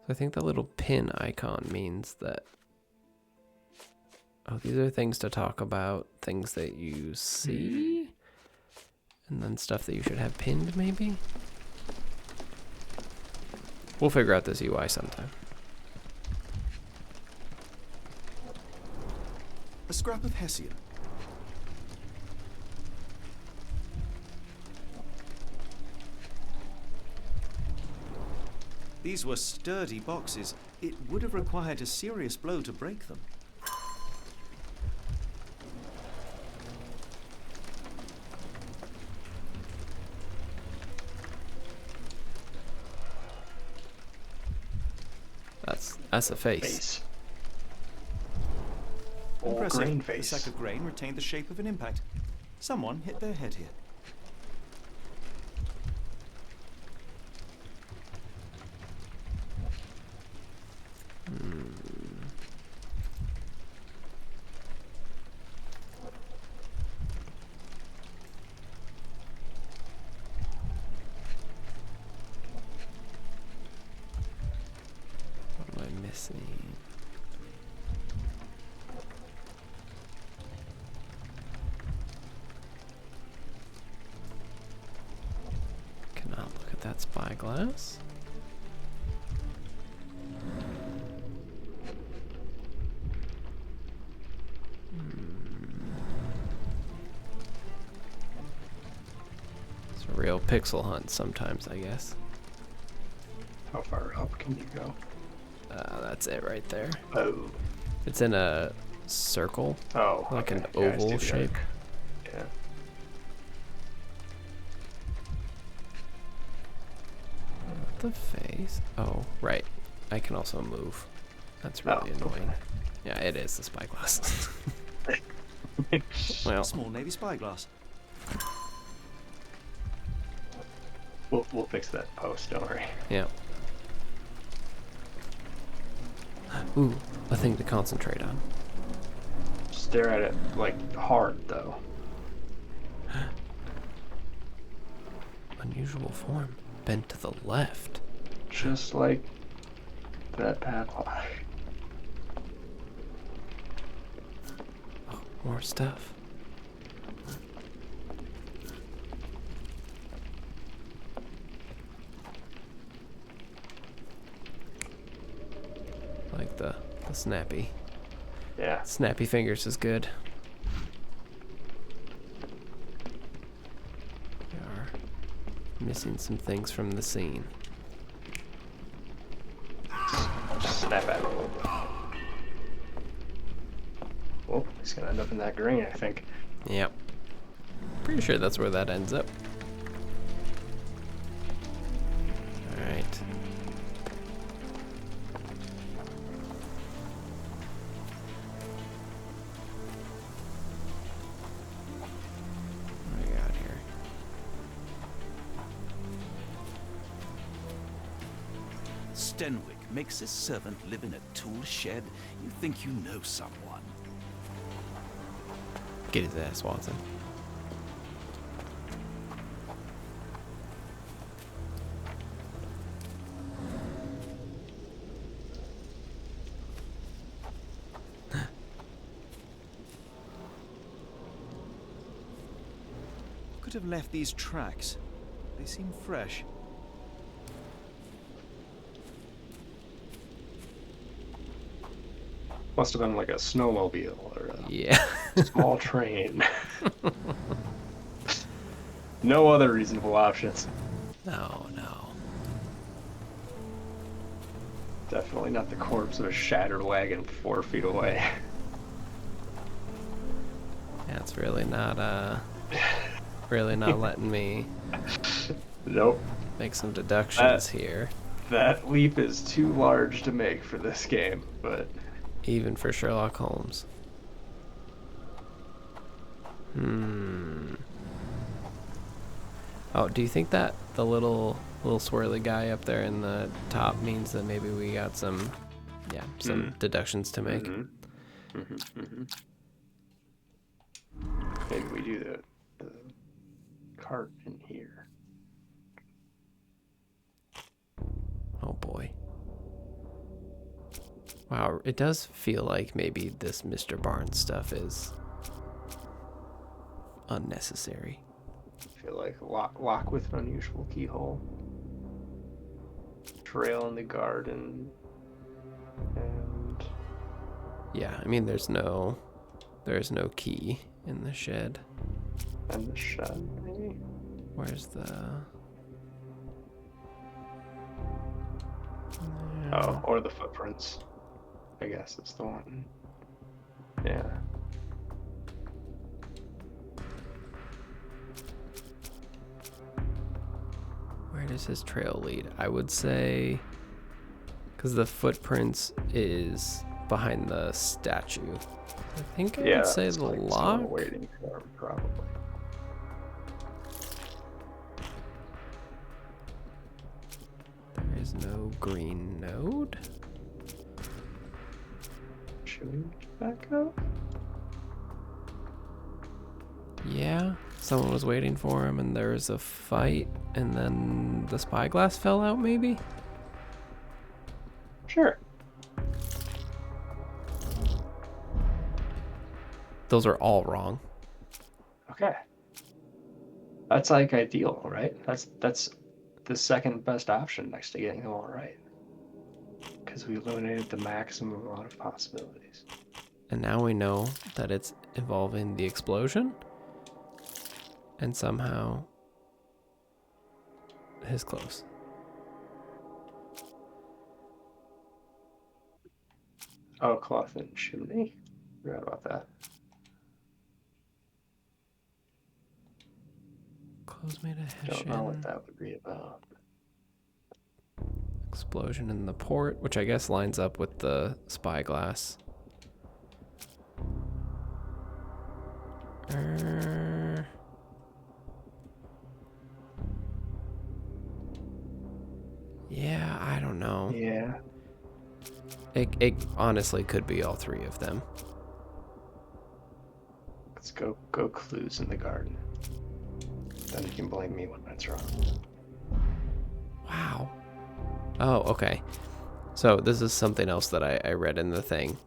So I think the little pin icon means that. Oh, these are things to talk about, things that you see, and then stuff that you should have pinned, maybe? We'll figure out this UI sometime. A scrap of hessian. These were sturdy boxes. It would have required a serious blow to break them. That's a face. Face. Old Impressive. grain The face. sack of grain retained the shape of an impact. Someone hit their head here. What am I missing? Cannot look at that spyglass. It's a real pixel hunt sometimes, I guess. How far up can you go? That's it right there. Oh. It's in a circle, Oh. like okay. an Yeah, I see oval the shape. arc. Yeah. Not the face. Oh, right. I can also move. That's really Oh, annoying. Yeah, it is the spyglass. Well, Small navy spyglass. We'll fix that post. Don't worry. yeah. Ooh, a thing to concentrate on. Stare at it like hard though. Unusual form. Bent to the left. Just like that padlock. Oh, more stuff. Like the snappy. Yeah. Snappy fingers is good. We are missing some things from the scene. Just snap at it. Well, he's gonna end up in that green, I think. Yep. Pretty sure that's where that ends up. Alright. What do we got here? Stenwick makes his servant live in a tool shed. You think you know someone. Get his ass, Watson. Could have left these tracks. They seem fresh. Must have been like a snowmobile or a Yeah. small train. No other reasonable options. No, no. Definitely not the corpse of a shattered wagon 4 feet away. That's really not letting me Nope. make some deductions here. That leap is too large to make for this game, but Even for Sherlock Holmes. Oh, do you think that the little swirly guy up there in the top means that maybe we got some deductions to make? maybe we do the cart in here. Oh boy. Wow, it does feel like maybe this Mr. Barnes stuff is unnecessary. I feel like lock with an unusual keyhole. Trail in the garden. And Yeah, I mean there's no key in the shed. the shed, maybe? Where's the Oh, or the footprints. I guess it's the one. Yeah. Where does his trail lead? I would say Because the footprints is behind the statue. I think I would say it's the like lock. someone waiting for him, probably. There is no green node. Should we back up? Yeah, someone was waiting for him and there was a fight and then the spyglass fell out maybe? Sure. Those are all wrong. Okay. That's like ideal, right? That's the second best option next to getting them all right. Because we eliminated the maximum amount of possibilities. And now we know that it's involving the explosion and somehow his clothes. Oh, cloth and chimney? Forgot about that. Clothes made of Don't know what hessian. that would be about. Explosion in the port, which I guess lines up with the spyglass. Yeah, I don't know. Yeah. It honestly could be all three of them. Let's go clues in the garden. Then you can blame me when that's wrong. Wow. Oh, okay. So this is something else that I read in the thing.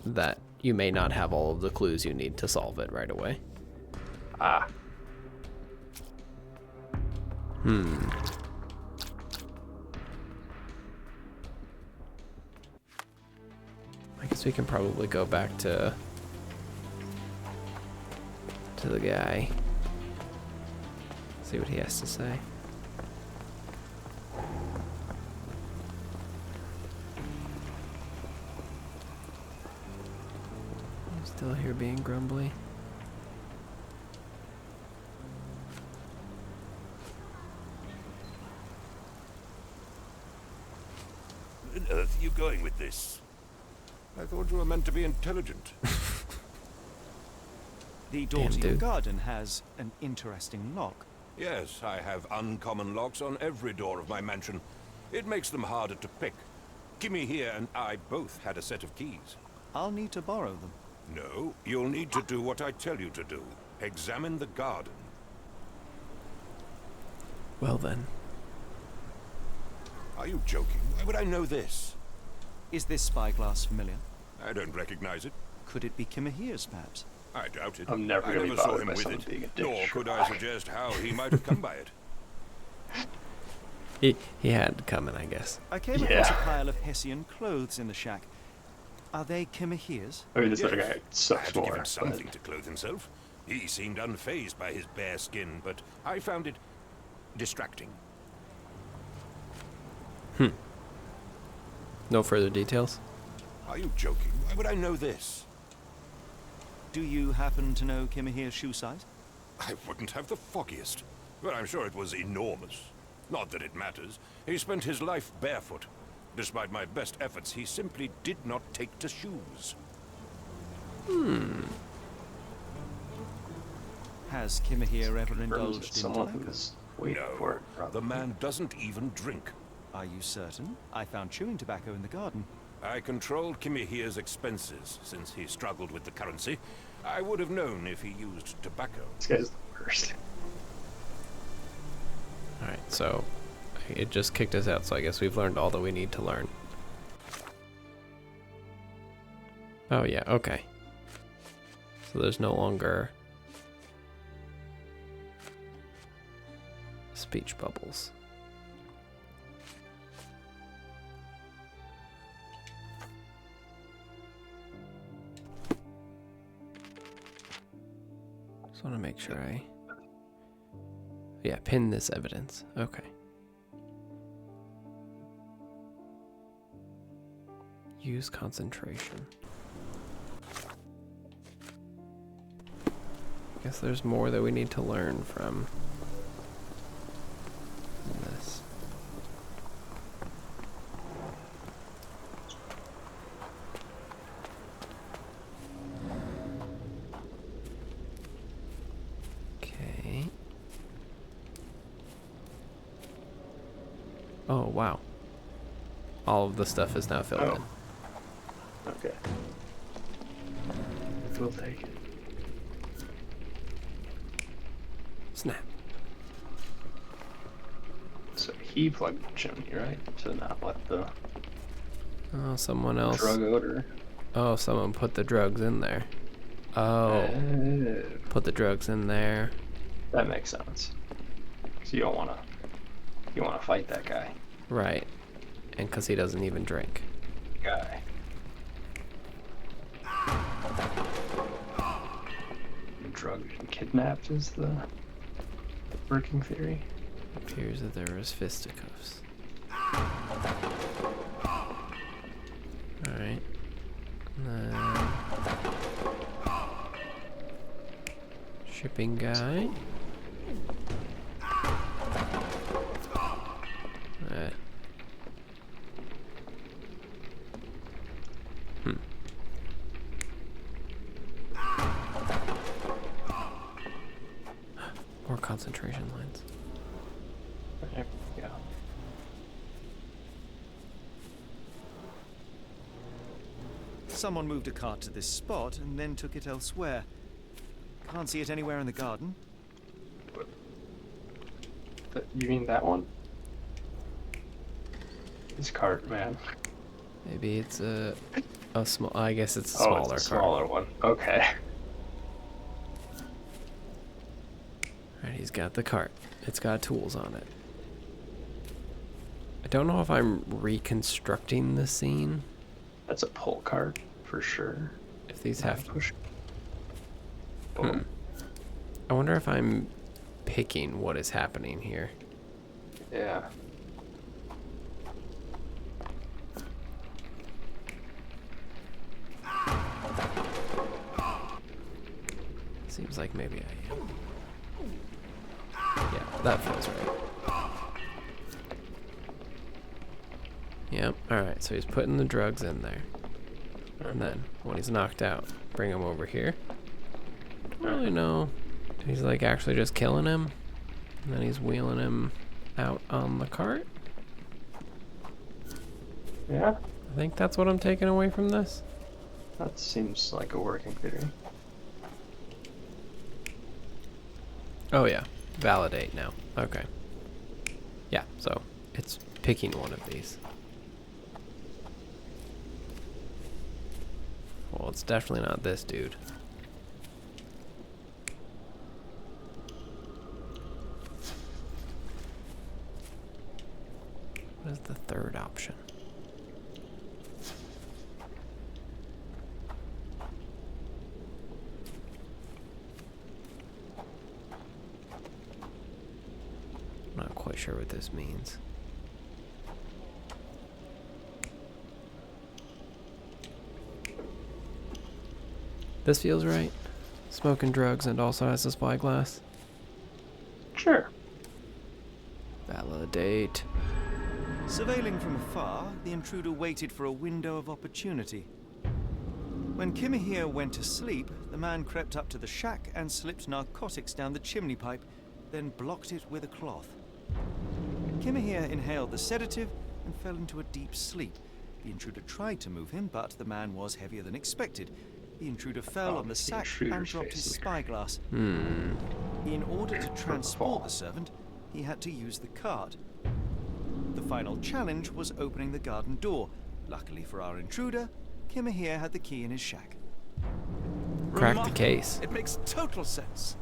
That you may not have all of the clues you need to solve it right away. Ah. I guess we can probably go back to the guy. See what he has to say. I'm still here being grumbly. Where on earth are you going with this? I thought you were meant to be intelligent. The door to your dude. garden has an interesting lock. Yes, I have uncommon locks on every door of my mansion. It makes them harder to pick. Kimmy here and I both had a set of keys. I'll need to borrow them. No, you'll need to do what I tell you to do. Examine the garden. Well then. Are you joking? Why would I know this? Is this spyglass familiar? I don't recognize it. Could it be Kimahir's, perhaps? I doubt it. I'm never I gonna be never saw bothered him by with someone it, being a dick. nor could I suggest how he might have come by it. He had coming, I guess. I came across a pile of Hessian clothes in the shack. Are they Kimahir's? I mean, this other Yes. guy I sucks had to give more. him But something to clothe himself. He seemed unfazed by his bare skin, but I found it distracting. No further details? Are you joking? Why would I know this? Do you happen to know Kimahir's shoe size? I wouldn't have the foggiest. But I'm sure it was enormous. Not that it matters. He spent his life barefoot. Despite my best efforts, he simply did not take to shoes. Has Kimahir ever confirms indulged it's in someone tobacco? who's waiting No, for it. Probably. the man doesn't even drink. Are you certain? I found chewing tobacco in the garden. I controlled Kimihir's expenses since he struggled with the currency. I would have known if he used tobacco. This guy's the worst. Alright, so it just kicked us out, so I guess we've learned all that we need to learn. Oh yeah, okay. So there's no longer speech bubbles. Just want to make sure yeah, pin this evidence. Okay. Use concentration. Guess there's more that we need to learn from this. Oh, wow. All of the stuff is now filled in. Okay. We'll take it. Snap. So he plugged the chimney, right? To not let the Oh, someone else. drug odor. Oh, someone put the drugs in there. Oh. Put the drugs in there. That makes sense. So you don't want to fight that guy. Right. And because he doesn't even drink. Guy. Drugged and kidnapped is the working theory. Appears that there was fisticuffs. Alright. Shipping guy. More concentration lines. There we go. Someone moved a cart to this spot and then took it elsewhere. Can't see it anywhere in the garden. You mean that one? This cart, man. Maybe it's a small. I guess it's a Oh, smaller it's a cart. smaller one. Okay. Alright, he's got the cart. It's got tools on it. I don't know if I'm reconstructing the scene. That's a pull cart for sure. If these have to push. I wonder if I'm picking what is happening here. Yeah. Seems like maybe I am. Yeah, that feels right. Yep, alright, so he's putting the drugs in there. And then, when he's knocked out, bring him over here. I don't really know. He's like actually just killing him. And then he's wheeling him out on the cart. Yeah? I think that's what I'm taking away from this. That seems like a working theory. Oh yeah, validate now. Okay. Yeah, so it's picking one of these. Well, it's definitely not this dude. What is the third option? I'm not quite sure what this means. This feels right. Smoking drugs and also has a spyglass. Sure. Validate. Surveilling from afar, the intruder waited for a window of opportunity. When Kimahir went to sleep, the man crept up to the shack and slipped narcotics down the chimney pipe, then blocked it with a cloth. Kimahir inhaled the sedative and fell into a deep sleep. The intruder tried to move him, but the man was heavier than expected. The intruder fell on the sack and dropped his spyglass. In order to transport the servant, he had to use the cart. The final challenge was opening the garden door. Luckily for our intruder, Kimahir had the key in his shack. Crack the case. It makes total sense.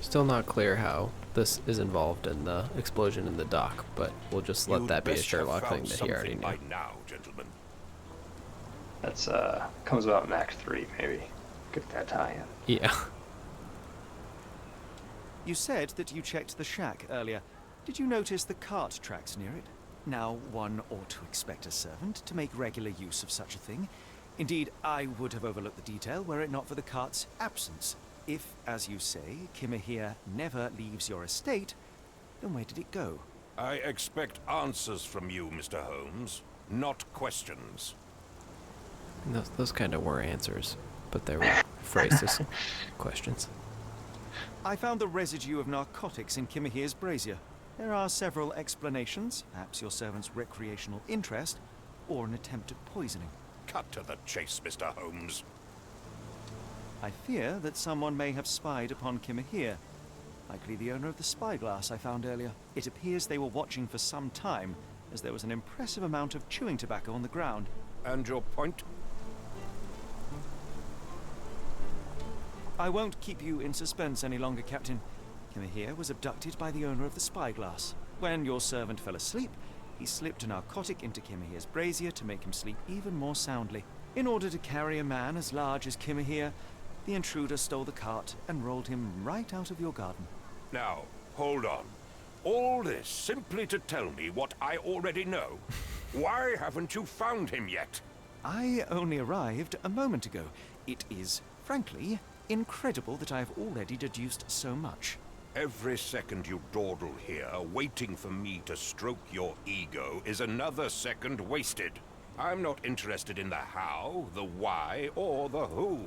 Still not clear how this is involved in the explosion in the dock, but we'll just let that be a Sherlock thing that he already knew. By now, gentlemen. That's comes about in Act 3, maybe. Get that tie-in. Yeah. You said that you checked the shack earlier. Did you notice the cart tracks near it? Now, one ought to expect a servant to make regular use of such a thing. Indeed, I would have overlooked the detail were it not for the cart's absence. If, as you say, Kimahir never leaves your estate, then where did it go? I expect answers from you, Mr. Holmes, not questions. Those kind of were answers, but they were phrased as questions. I found the residue of narcotics in Kimahir's brazier. There are several explanations, perhaps your servant's recreational interest, or an attempt at poisoning. Cut to the chase, Mr. Holmes. I fear that someone may have spied upon Kimahir, likely the owner of the spyglass I found earlier. It appears they were watching for some time, as there was an impressive amount of chewing tobacco on the ground. And your point? I won't keep you in suspense any longer, Captain. Kimahir was abducted by the owner of the spyglass. When your servant fell asleep, he slipped a narcotic into Kimahir's brazier to make him sleep even more soundly. In order to carry a man as large as Kimahir, the intruder stole the cart and rolled him right out of your garden. Now, hold on. All this simply to tell me what I already know? Why haven't you found him yet? I only arrived a moment ago. It is, frankly, incredible that I have already deduced so much. Every second you dawdle here, waiting for me to stroke your ego, is another second wasted. I'm not interested in the how, the why, or the who.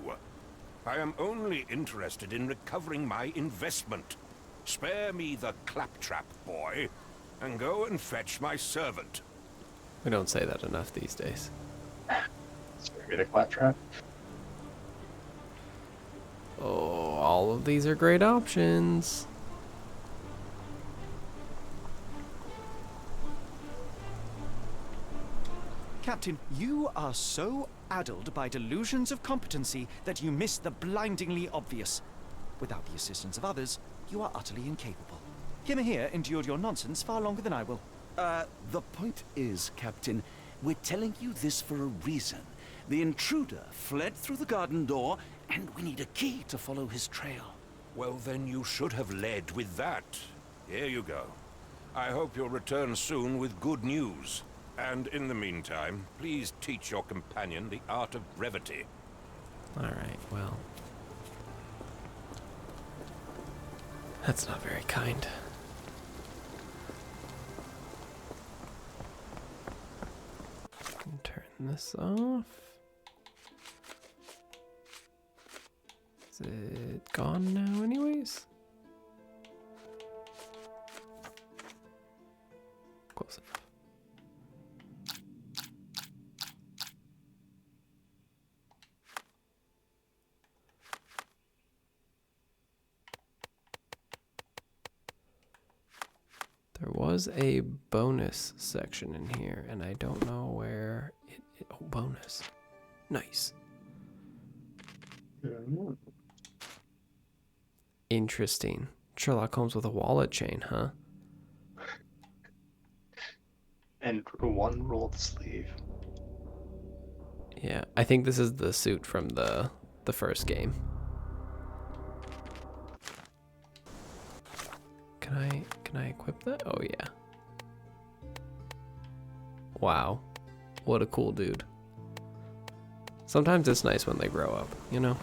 I am only interested in recovering my investment. Spare me the claptrap, boy, and go and fetch my servant. We don't say that enough these days. Spare me the claptrap. Oh, all of these are great options. Captain, you are so addled by delusions of competency that you miss the blindingly obvious. Without the assistance of others, you are utterly incapable. Kimahir endured your nonsense far longer than I will. The point is, Captain, we're telling you this for a reason. The intruder fled through the garden door, and we need a key to follow his trail. Well, then you should have led with that. Here you go. I hope you'll return soon with good news. And in the meantime, please teach your companion the art of brevity. Alright, well. That's not very kind. Turn this off. Is it gone now anyways? Close enough. There was a bonus section in here, and I don't know where it oh, bonus. Nice. Interesting. Sherlock Holmes with a wallet chain, huh? And one rolled sleeve. Yeah, I think this is the suit from the first game. Can I equip that? Oh yeah. Wow. What a cool dude. Sometimes it's nice when they grow up, you know?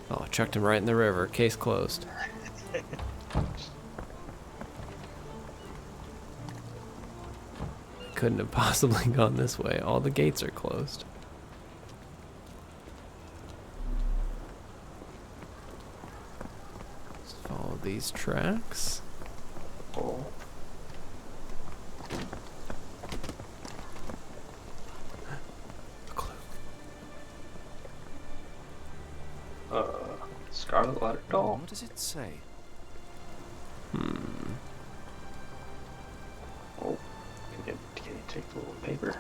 Oh, chucked him right in the river. Case closed. Couldn't have possibly gone this way. All the gates are closed. Let's follow these tracks. Oh. A clue. Scarlet Letter Doll. What does it say? Oh, can you take the little paper?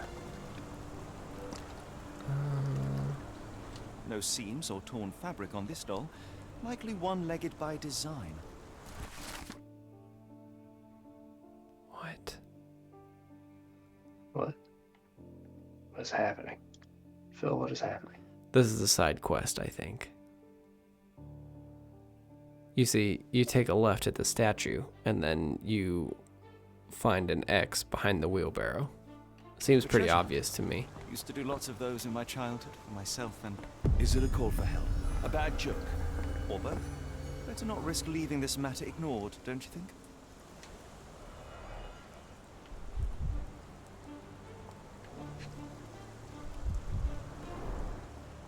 No seams or torn fabric on this doll. Likely one-legged by design. What? What? What is happening? Phil, what is happening? This is a side quest, I think. You see, you take a left at the statue, and then you find an X behind the wheelbarrow. Seems The pretty treasure. obvious to me. Used to do lots of those in my childhood for myself and Is it a call for help? a bad joke. Or both. Better not risk leaving this matter ignored, don't you think?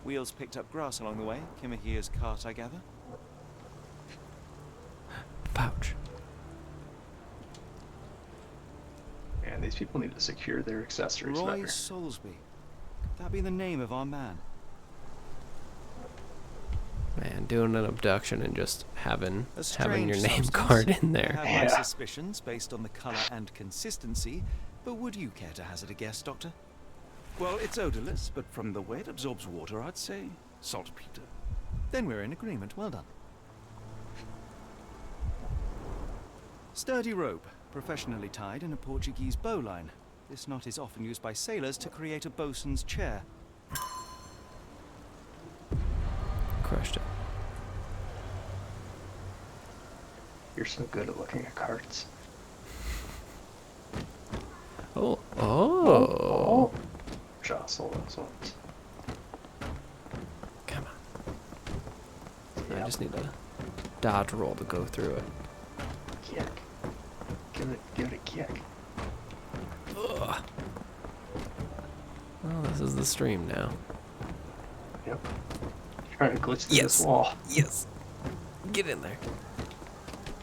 Wheels picked up grass along the way. Kimahia's cart, I gather. Pouch. Man, these people need to secure their accessories Roy better. Soulsby. Could that be the name of our man? Man, doing an abduction and just having A your strange name substance. card in I there. have my Yeah. suspicions based on the colour and consistency, but would you care to hazard a guess, Doctor? Well, it's odorless, but from the way it absorbs water, I'd say saltpeter. Then we're in agreement. Well done. Sturdy rope, professionally tied in a Portuguese bowline. This knot is often used by sailors to create a bosun's chair. Crushed it. You're so good at looking at cards. Oh. Jostle those ones. Come on. I Yep. just need a dodge roll to go through it. Kick. Give it a kick. Ugh. Well, this is the stream now. Yep. Trying to glitch through Yes. this wall. Yes. Get in there.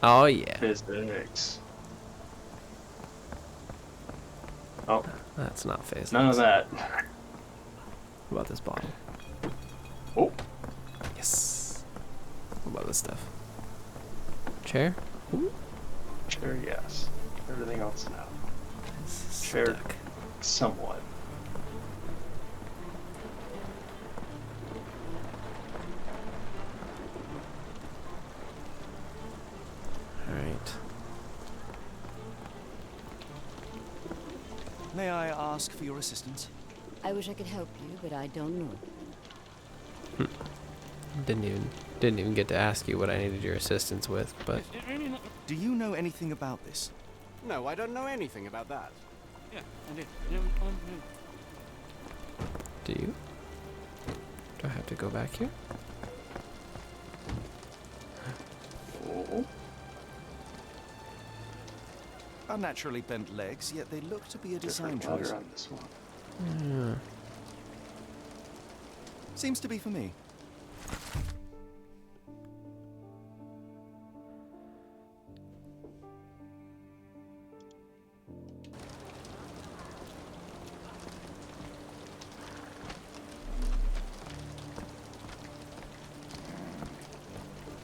Oh, yeah. Physics. Oh, That's not phase. none of that. What about this bottle? Oh, Yes. What about this stuff? Chair? Ooh. sure, yes. Everything else no. It's Chair. stuck. Somewhat. Alright. May I ask for your assistance? I wish I could help you, but I don't know. Didn't even get to ask you what I needed your assistance with, but Do you know anything about this? No, I don't know anything about that. Yeah, and do you? Do I have to go back here? Oh. Unnaturally bent legs, yet they look to be a design Different choice. letter on this one. Yeah. Seems to be for me.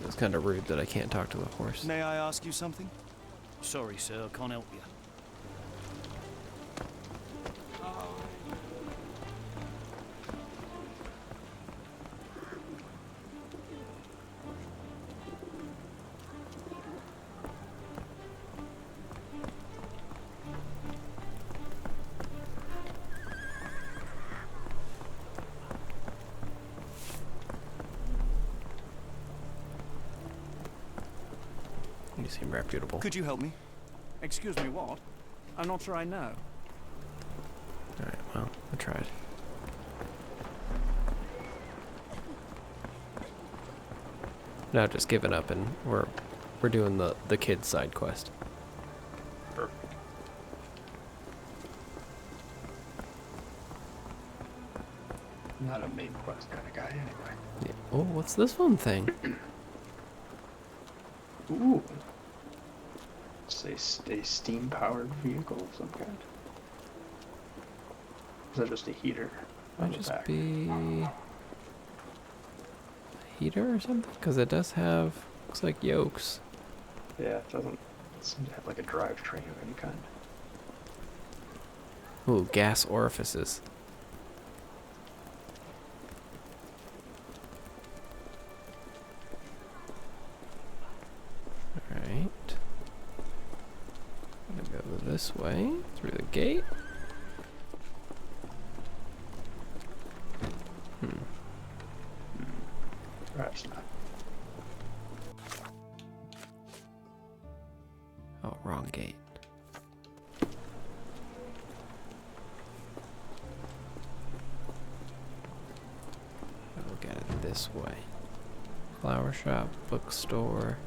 It was kind of rude that I can't talk to the horse. May I ask you something? Sorry, sir, I can't help you. You seem reputable. Could you help me? Excuse me, what? I'm not sure I know. Alright, well, I tried. Now just giving up and we're doing the kid side quest. Perfect. Not a main quest kind of guy anyway. Yeah. Oh, what's this one thing? Ooh. It's a steam-powered vehicle of some kind. Is that just a heater on Might the just back? be a heater or something? Because it does have, looks like yokes. Yeah, it doesn't seem to have like a drivetrain of any kind. Ooh, gas orifices. Alright. I'm gonna go this way, through the gate. Perhaps not. Oh, wrong gate. I'll get it this way. Flower shop, bookstore.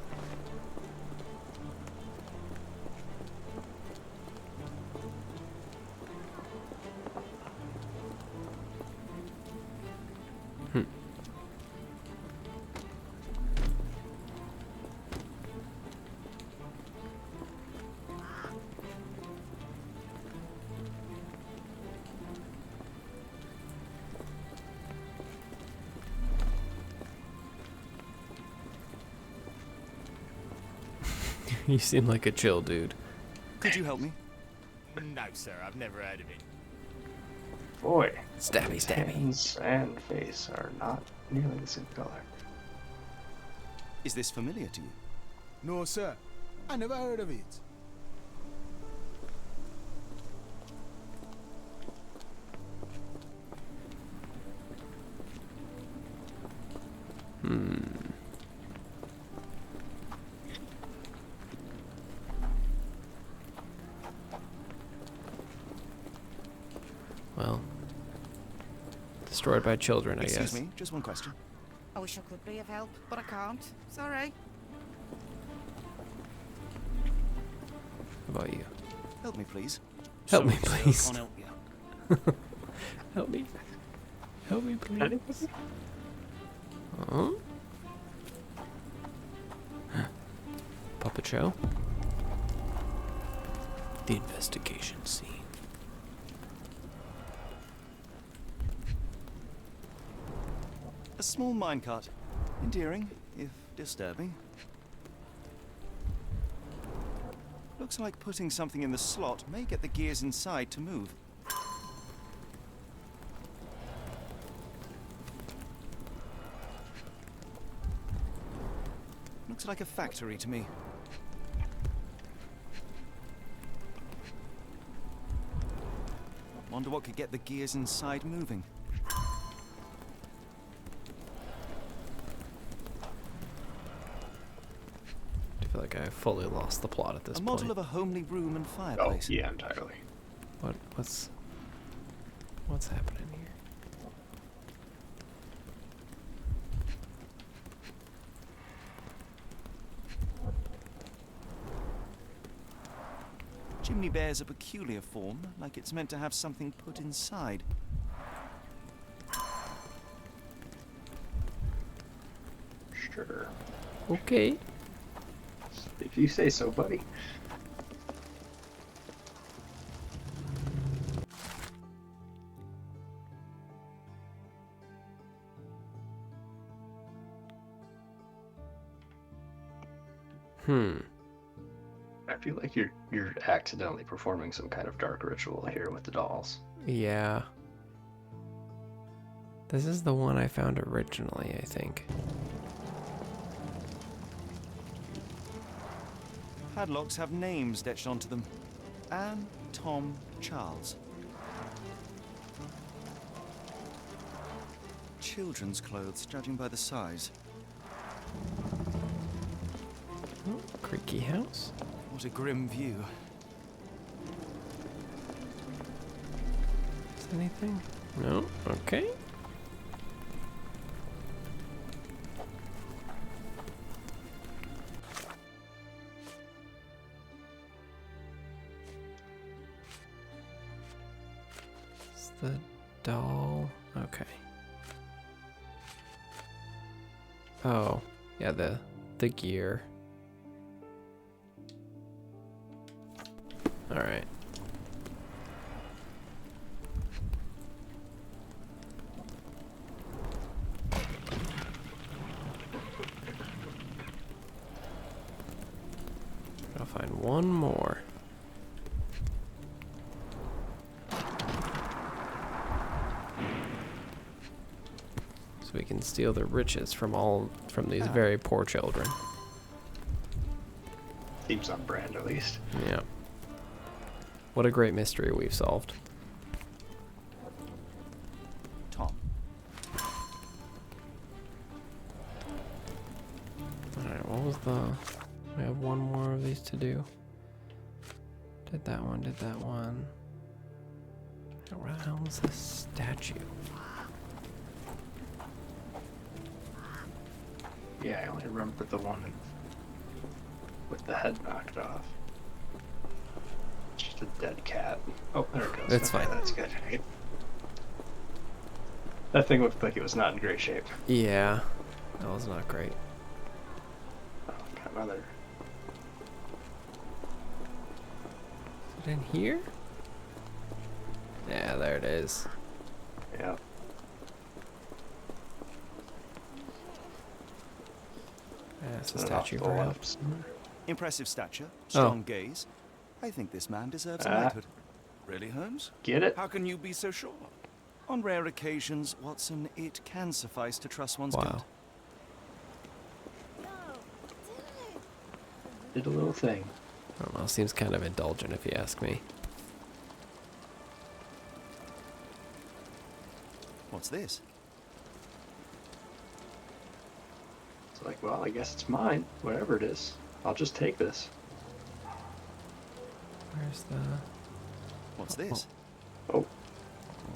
You seem like a chill dude. Could you help me? No, sir, I've never heard of it. Boy, Stabby, his stabby. hands and face are not nearly the same color. Is this familiar to you? No, sir. I never heard of it. Well, destroyed by children, I Excuse guess. me, just one question. I wish I could be of help, but I can't. Sorry. How about you? Help me, please. Help me, Sorry, sir, please. can't help you. Help me. Help me, please. Huh? Puppet show? The investigation scene. A small minecart. Endearing, if disturbing. Looks like putting something in the slot may get the gears inside to move. Looks like a factory to me. Wonder what could get the gears inside moving. I feel like I fully lost the plot at this A point. model of a homely room and Oh, fireplace. yeah, entirely. What's happening here? Chimney bears a peculiar form, like it's meant to have something put inside. Sure. Okay. If you say so, buddy. I feel like you're accidentally performing some kind of dark ritual here with the dolls. Yeah. This is the one I found originally, I think. Padlocks have names etched onto them. Anne, Tom, Charles. Children's clothes, judging by the size. Oh, creaky house. What a grim view. Is anything? No? Okay. It's the doll. Okay. Oh, yeah, the gear. All right. I'll find one more. So we can steal the riches from these very poor children. Seems on brand, at least. Yeah. What a great mystery we've solved. Tom. Alright, what was the... We have one more of these to do. Did that one, did that one. Where the hell is this statue? Yeah, I only remember the one with the head knocked off. Just a dead cat. Oh, there it goes. It's Okay, fine. That's good. That thing looked like it was not in great shape. Yeah, that was not great. Oh, got another. Is it in here? Yeah, there it is. Yeah. Yeah, it's a Is it statue, off the perhaps. left? Impressive stature, strong gaze. I think this man deserves a knighthood. Really, Holmes? Get it? How can you be so sure? On rare occasions, Watson, it can suffice to trust one's Wow. gut. Did a little thing. I don't know. Seems kind of indulgent if you ask me. What's this? It's like, well, I guess it's mine. Whatever it is. I'll just take this. Where's the... What's this? Oh.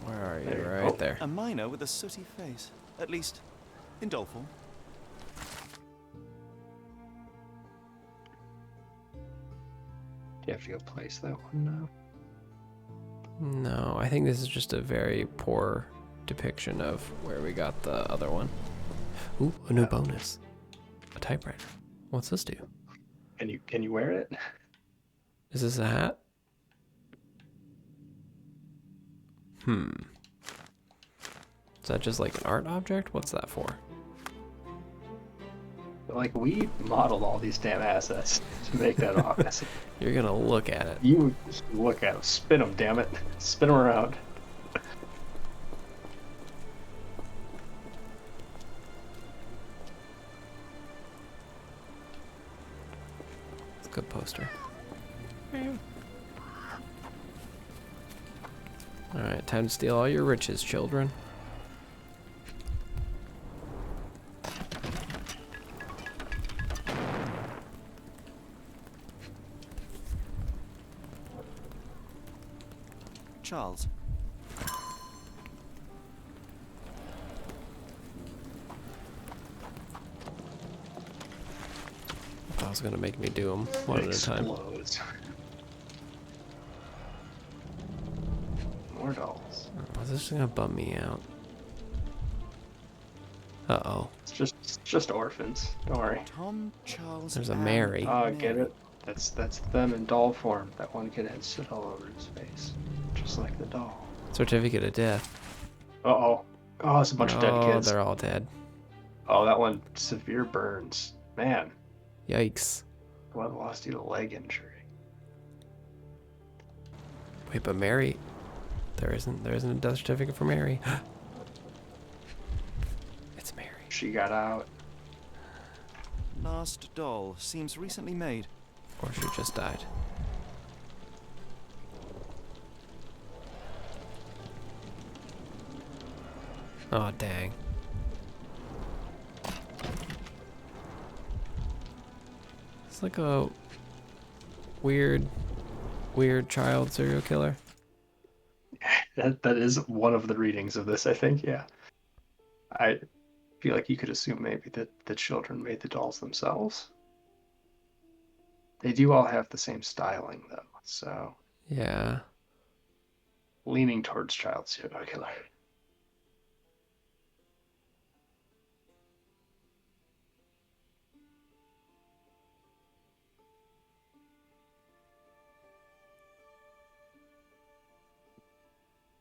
Where are you? There. Right Oh. there. A miner with a sooty face. At least, in doll form. Do you have to go place that one now? No, I think this is just a very poor depiction of where we got the other one. Ooh, a new bonus. A typewriter. What's this do? Can you wear it? Is this a hat? Is that just like an art object? What's that for? Like, we modeled all these damn assets to make that office. You're gonna look at it. You just look at them. Spin them, damn it. Spin them around. It's a good poster. Alright, time to steal all your riches, children. Charles. I was gonna make me do them one at a time. Explodes. More dolls. Oh, this is gonna bum me out. Uh-oh. It's just orphans. Don't worry. Tom, Charles, There's a and Mary. Oh, get it? That's them in doll form. That one kid had soot all over his face. Just like the doll. Certificate of death. Uh-oh. Oh, it's a bunch of dead kids. They're all dead. Oh, that one, severe burns. Man, Yikes. blood loss due to leg injury. Wait, but Mary... There isn't a death certificate for Mary. It's Mary. She got out. Last doll seems recently made. Or she just died. Oh, dang. It's like a weird child serial killer. That is one of the readings of this, I think, yeah. I feel like you could assume maybe that the children made the dolls themselves. They do all have the same styling, though, so... Yeah. Leaning towards child serial killer.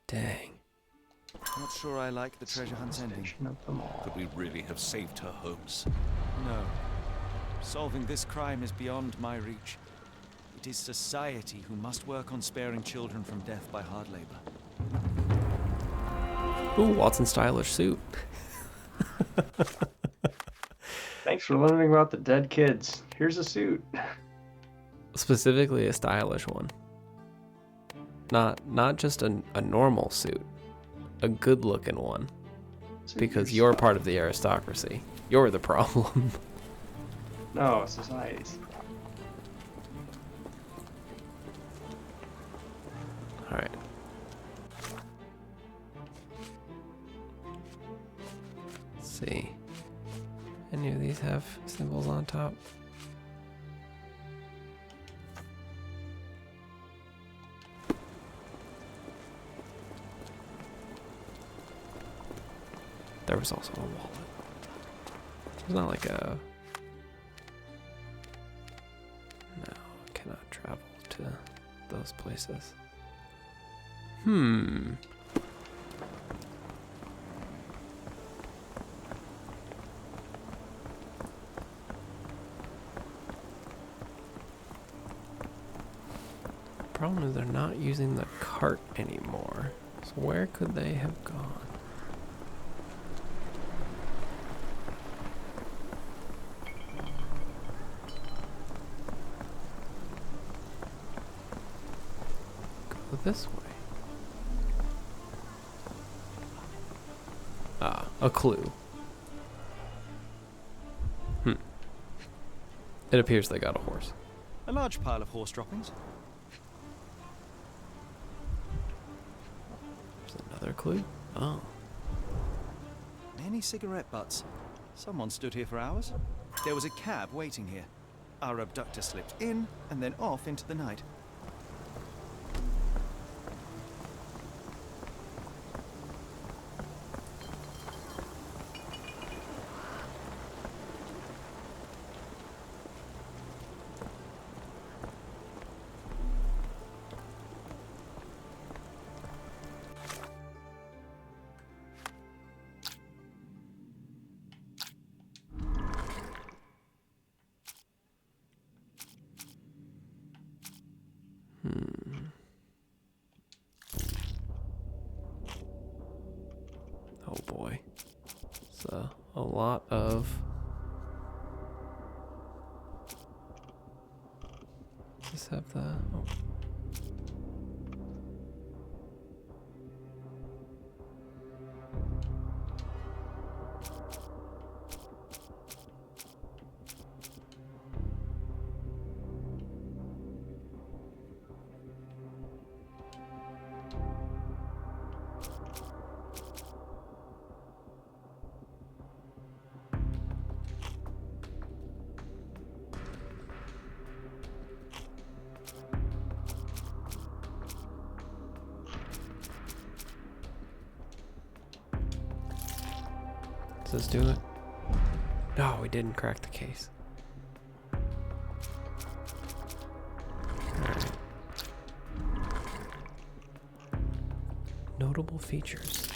Dang. Not sure I like the treasure hunt's ending. Could we really have saved her, Holmes? No. Solving this crime is beyond my reach. It is society who must work on sparing children from death by hard labor. Ooh, Watson's stylish suit. Thanks for learning about the dead kids. Here's a suit. Specifically a stylish one. Not just a normal suit. A good looking one. Because you're part of the aristocracy. You're the problem. No, society's the problem. Alright. Let's see. Any of these have symbols on top? There was also a wallet. There's not like a... No, I cannot travel to those places. Problem is they're not using the cart anymore. So where could they have gone? Go this way. Ah, a clue. It appears they got a horse. A large pile of horse droppings. There's another clue. Oh. Many cigarette butts. Someone stood here for hours. There was a cab waiting here. Our abductor slipped in and then off into the night. Oh boy. It's a lot of... Does this have the... Oh. Does this do it? No, we didn't crack the case. Alright. Notable features.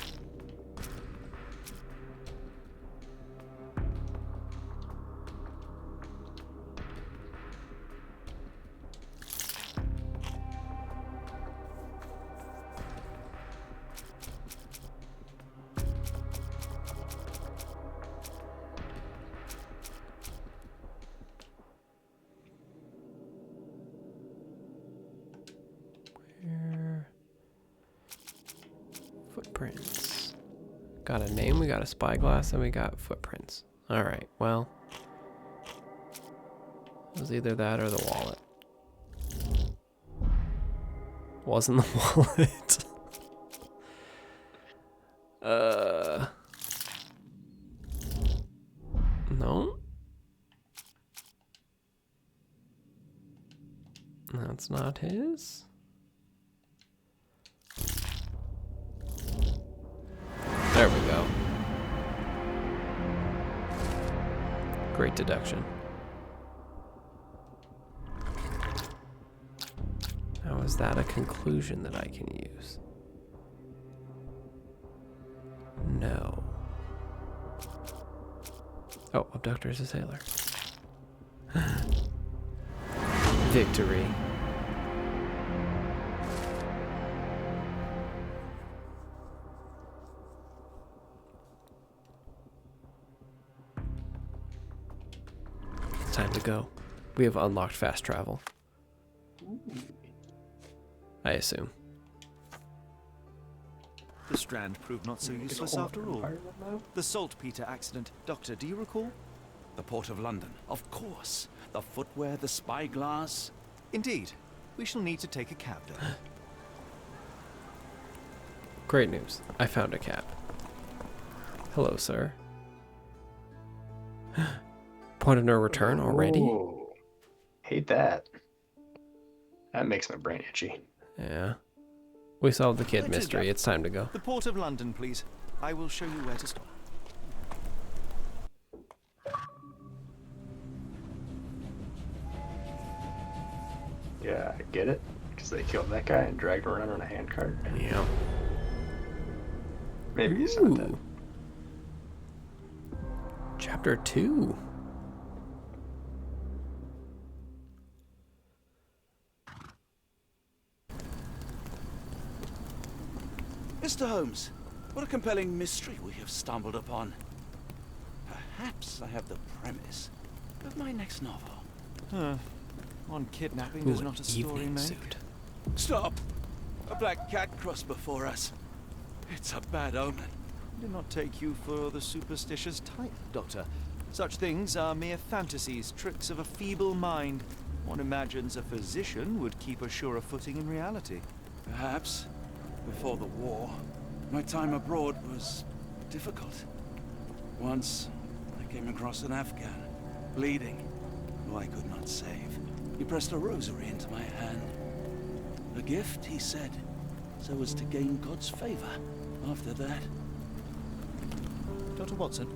Footprints. Got a name, we got a spyglass, and we got footprints. Alright, well. It was either that or the wallet. Wasn't the wallet. No. That's not his. There we go. Great deduction. Now, is that a conclusion that I can use? No. Oh, abductor is a sailor. Victory. Time to go. We have unlocked fast travel. I assume. The strand proved not so useless after all. The saltpeter accident. Doctor, do you recall? The Port of London. Of course. The footwear, the spyglass. Indeed. We shall need to take a cab though. Great news. I found a cab. Hello, sir. Point of no return already? Ooh, hate that. That makes my brain itchy. Yeah. We solved the kid mystery. It's time to go. The Port of London, please. I will show you where to stop. Yeah, I get it. Because they killed that guy and dragged him around on a handcart. Yeah. Maybe he's not dead. Chapter 2. Mr. Holmes, what a compelling mystery we have stumbled upon. Perhaps I have the premise of my next novel. On kidnapping, there's not a story made. Suit. Stop! A black cat crossed before us. It's a bad omen. Do not take you for the superstitious type, Doctor. Such things are mere fantasies, tricks of a feeble mind. One imagines a physician would keep a surer footing in reality. Perhaps, before the war, my time abroad was difficult. Once, I came across an Afghan, bleeding, who I could not save. He pressed a rosary into my hand. A gift, he said, so as to gain God's favor after that. Dr. Watson?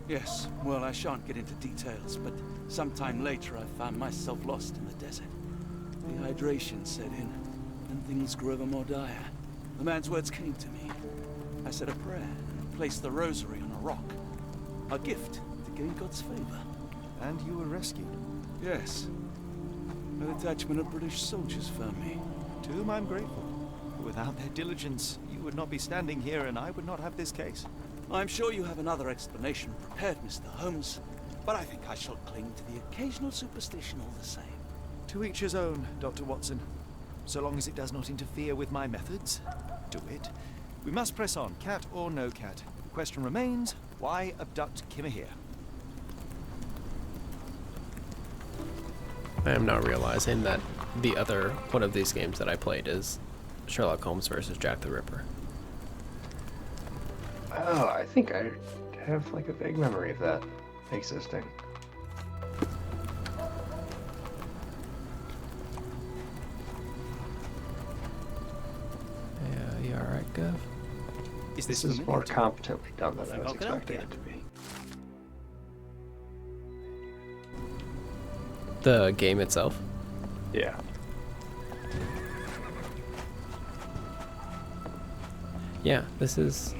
Yes, well, I shan't get into details, but sometime later I found myself lost in the desert. Dehydration set in, and things grew ever more dire. The man's words came to me. I said a prayer and placed the rosary on a rock. A gift to gain God's favor. And you were rescued? Yes. A detachment of British soldiers found me. To whom I'm grateful. Without their diligence, you would not be standing here and I would not have this case. I'm sure you have another explanation prepared, Mr. Holmes, but I think I shall cling to the occasional superstition all the same. To each his own, Dr. Watson. So long as it does not interfere with my methods, do it. We must press on, cat or no cat. The question remains, why abduct Kimahir? I am now realizing that the other one of these games that I played is Sherlock Holmes versus Jack the Ripper. Oh, I think I have like a vague memory of that existing. Yeah, you alright, Gov? This is more competently done than I was expecting it to be. The game itself? Yeah. Yeah, this is...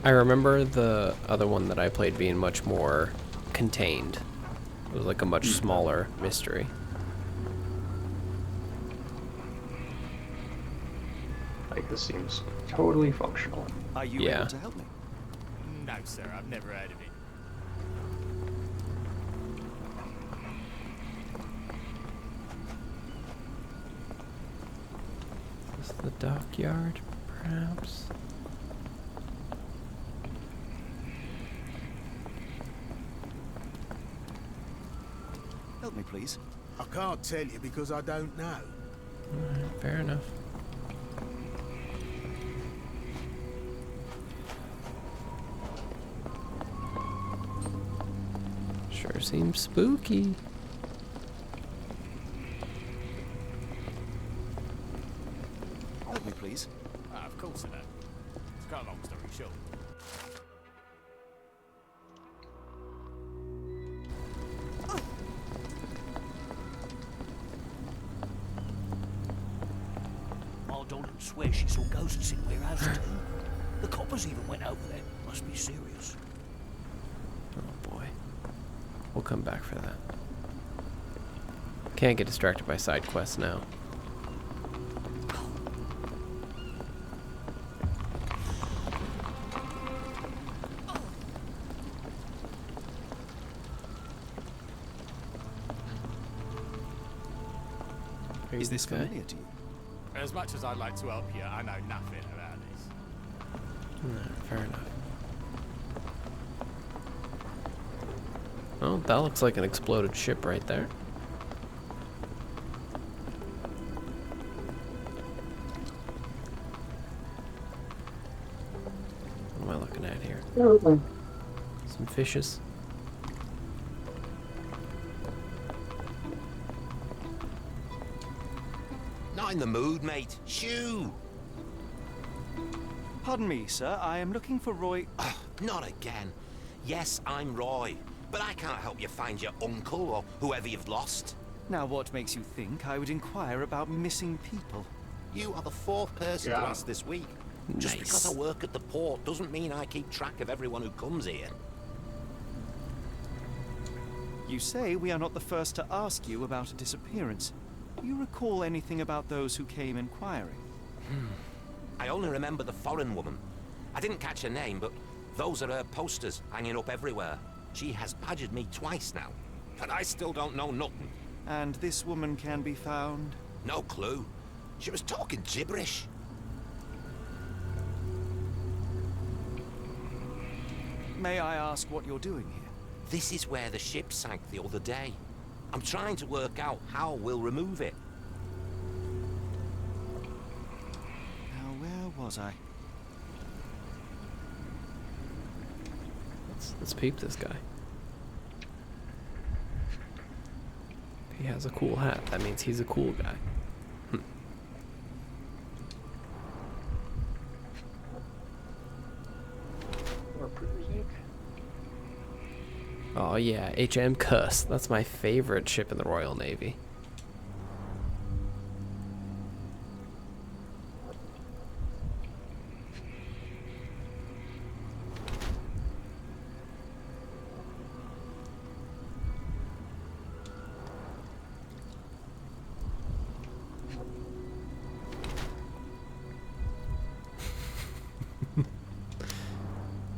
I remember the other one that I played being much more contained. It was like a much smaller mystery. Like, this seems totally functional. Are you able to help me? No, sir, I've never heard of it. Is this the dockyard, perhaps? Help me, please. I can't tell you because I don't know. Alright, fair enough. Sure seems spooky. Help me, please. Of course I know. To cut a long story short. My daughter swears she saw ghosts in warehouse too. The coppers even went over there. Must be serious. Oh boy. We'll come back for that. Can't get distracted by side quests now. Is this familiar to you? As much as I'd like to help you, I know nothing about this. No, fair enough. Oh, that looks like an exploded ship right there. What am I looking at here? Some fishes. Not in the mood, mate. Shoo! Pardon me, sir. I am looking for Roy... Not again. Yes, I'm Roy. But I can't help you find your uncle or whoever you've lost. Now, what makes you think I would inquire about missing people? You are the fourth person to ask this week. Just because I work at the port doesn't mean I keep track of everyone who comes here. You say we are not the first to ask you about a disappearance. Do you recall anything about those who came inquiring? I only remember the foreign woman. I didn't catch her name, but those are her posters hanging up everywhere. She has badgered me twice now, but I still don't know nothing. And this woman can be found? No clue. She was talking gibberish. May I ask what you're doing here? This is where the ship sank the other day. I'm trying to work out how we'll remove it. Now, where was I? Let's peep this guy. If he has a cool hat, that means he's a cool guy. Oh yeah, HM Cuss. That's my favorite ship in the Royal Navy.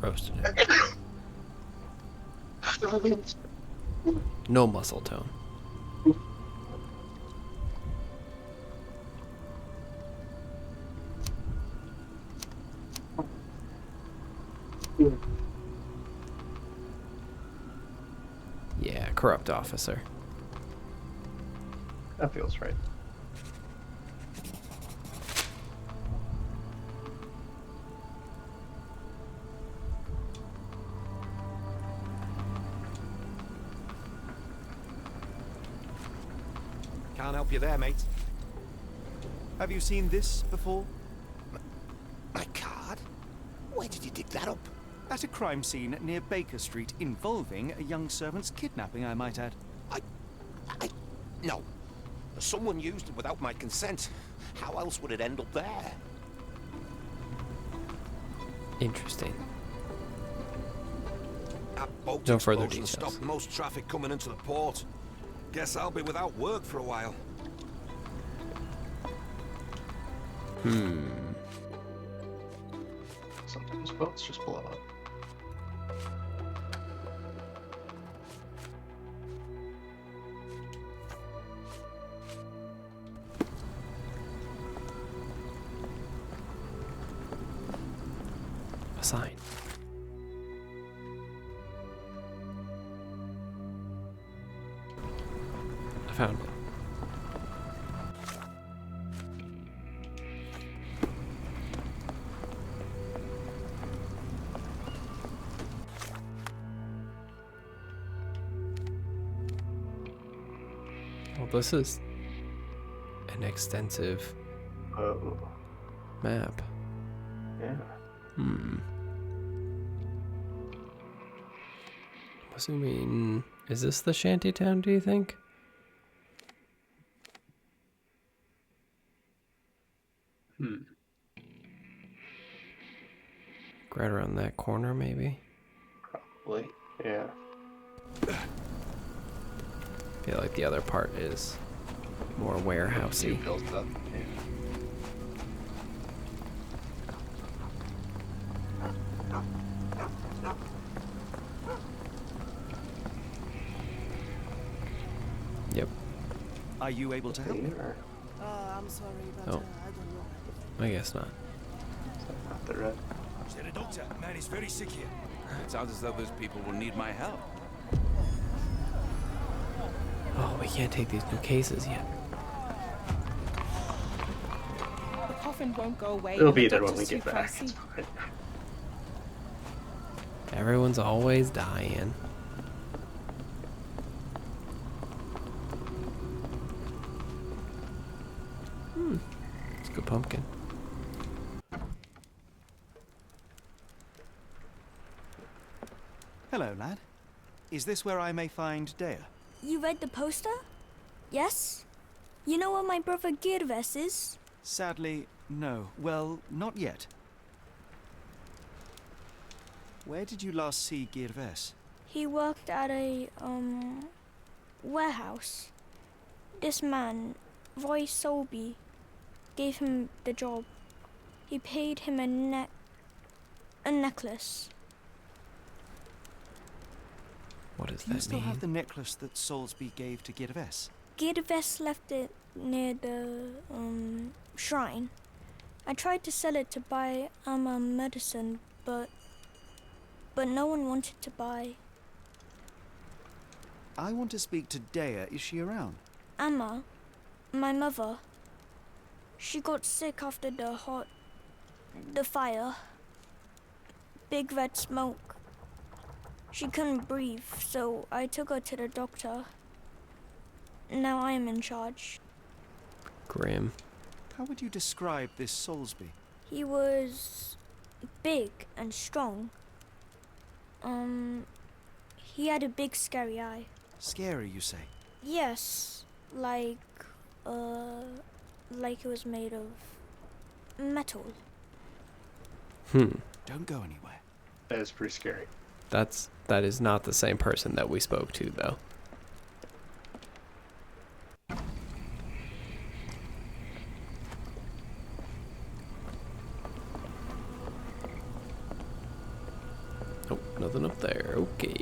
Roasted it. No muscle tone. Yeah, corrupt officer. That feels right. Can't help you there, mate. Have you seen this before? My card? Where did you dig that up? At a crime scene near Baker Street involving a young servant's kidnapping, I might add. No. Someone used it without my consent. How else would it end up there? Interesting. That boat No further explosion details. stopped most traffic coming into the port. Guess I'll be without work for a while. Sometimes boats just blow up. A sign. I found it. Well, this is an extensive map. Yeah. Assuming, is this the shantytown, do you think? Right around that corner, maybe? Probably. Yeah. I feel like the other part is more warehousey. Built up. Yeah. Yep. Are you able to help me? I'm sorry, but Oh. I don't know. I guess not. Not the red. Is there a doctor? Man is very sick here. It sounds as though those people will need my help. Oh, we can't take these new cases yet. The coffin won't go away. It'll and the be there when we doctor's get too back. pricey. It's fine. Everyone's always dying. It's a good pumpkin. Hello, lad. Is this where I may find Dea? You read the poster? Yes? You know what my brother Girves is? Sadly, no. Well, not yet. Where did you last see Girves? He worked at a, warehouse. This man, Roy Solby, gave him the job. he paid him a necklace. What does Do you that still mean? have the necklace that Soulsby gave to Gervais? Gervais left it near the shrine. I tried to sell it to buy Amma medicine, but no one wanted to buy. I want to speak to Dea. Is she around? Amma, my mother, she got sick after the fire. Big red smoke. She couldn't breathe, so I took her to the doctor. Now I am in charge. Grim. How would you describe this Soulsby? He was big and strong. He had a big scary eye. Scary, you say? Yes, like it was made of metal. Don't go anywhere. That is pretty scary. That is not the same person that we spoke to, though. Oh, nothing up there. Okay.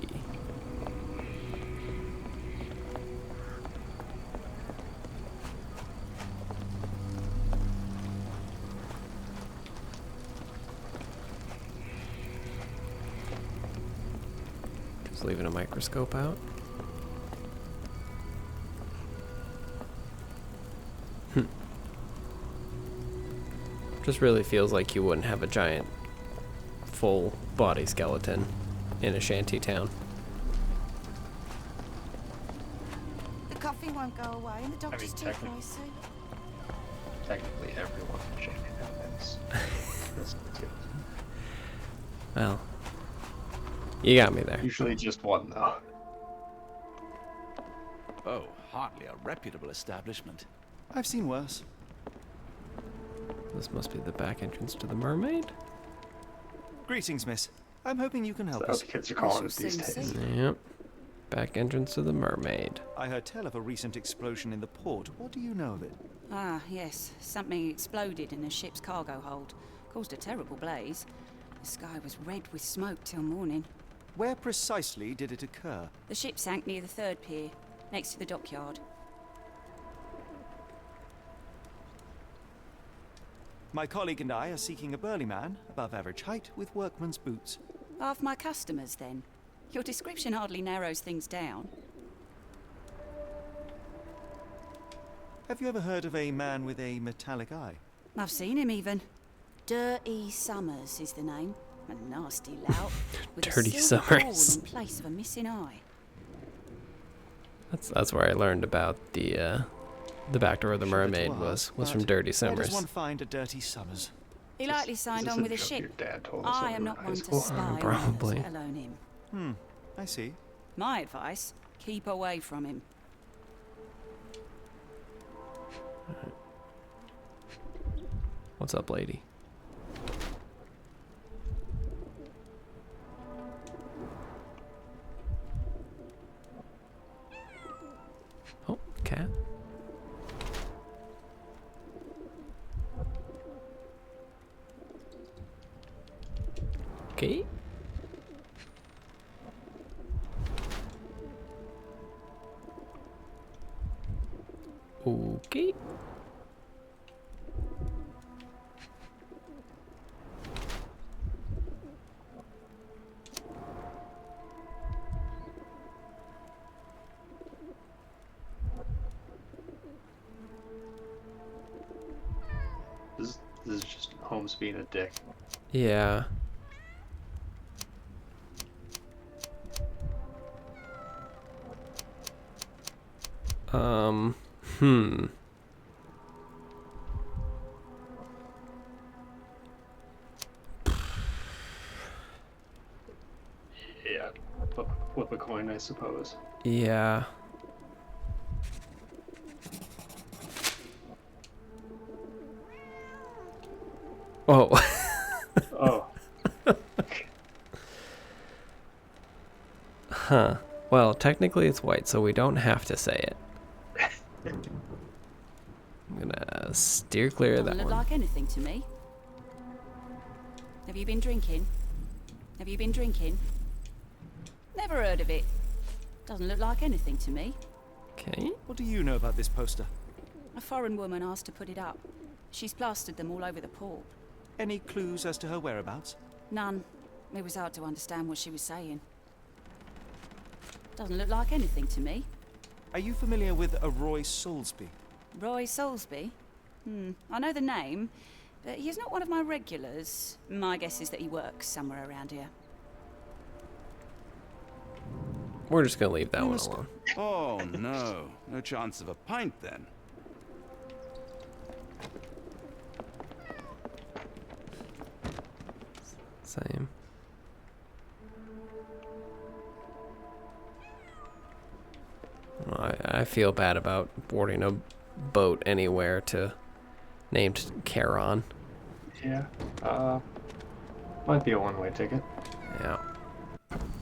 Just leaving a microscope out. Just really feels like you wouldn't have a giant full body skeleton in a shanty town. The coffee won't go away and the doctor's too pricey. Technically, everyone in Shantytown is. Well, you got me there. Usually just one, though. Oh, hardly a reputable establishment. I've seen worse. This must be the back entrance to the mermaid. Greetings, miss. I'm hoping you can help That's us. what kids are calling it these days. Yep. Back entrance to the mermaid. I heard tell of a recent explosion in the port. What do you know of it? Ah, yes. Something exploded in a ship's cargo hold. Caused a terrible blaze. The sky was red with smoke till morning. Where precisely did it occur? The ship sank near the third pier, next to the dockyard. My colleague and I are seeking a burly man, above average height, with workman's boots. Half my customers, then. Your description hardly narrows things down. Have you ever heard of a man with a metallic eye? I've seen him even. Dirty Summers is the name. A nasty lout. With Dirty a silver ball Summers. in place of a missing eye. That's where I learned about the back door of the Sure, mermaid it was but from Dirty Where Summers. does one find a Dirty Summers? He likely signed this on a with a joke ship. your dad told us I when am we were not in one high to school? spy on Probably. others, let alone him. I see. My advice, keep away from him. What's up, lady? Oh, cat. Okay. Okay. This is just Holmes being a dick. Yeah. Hmm. Yeah. Flip a coin, I suppose. Yeah. Oh. Oh. Huh. Well, technically it's white, so we don't have to say it. I'm gonna steer clear of that Doesn't look one. like anything to me. Have you been drinking? Have you been drinking? Never heard of it. Doesn't look like anything to me. Okay. What do you know about this poster? A foreign woman asked to put it up. She's plastered them all over the port. Any clues as to her whereabouts? None. It was hard to understand what she was saying. Doesn't look like anything to me. Are you familiar with a Roy Soulsby? Roy Soulsby? I know the name, but he's not one of my regulars. My guess is that he works somewhere around here. We're just gonna leave that one alone. Oh no. No chance of a pint then. Same. Well, I feel bad about boarding a boat anywhere named Charon. Yeah. Might be a one-way ticket. Yeah.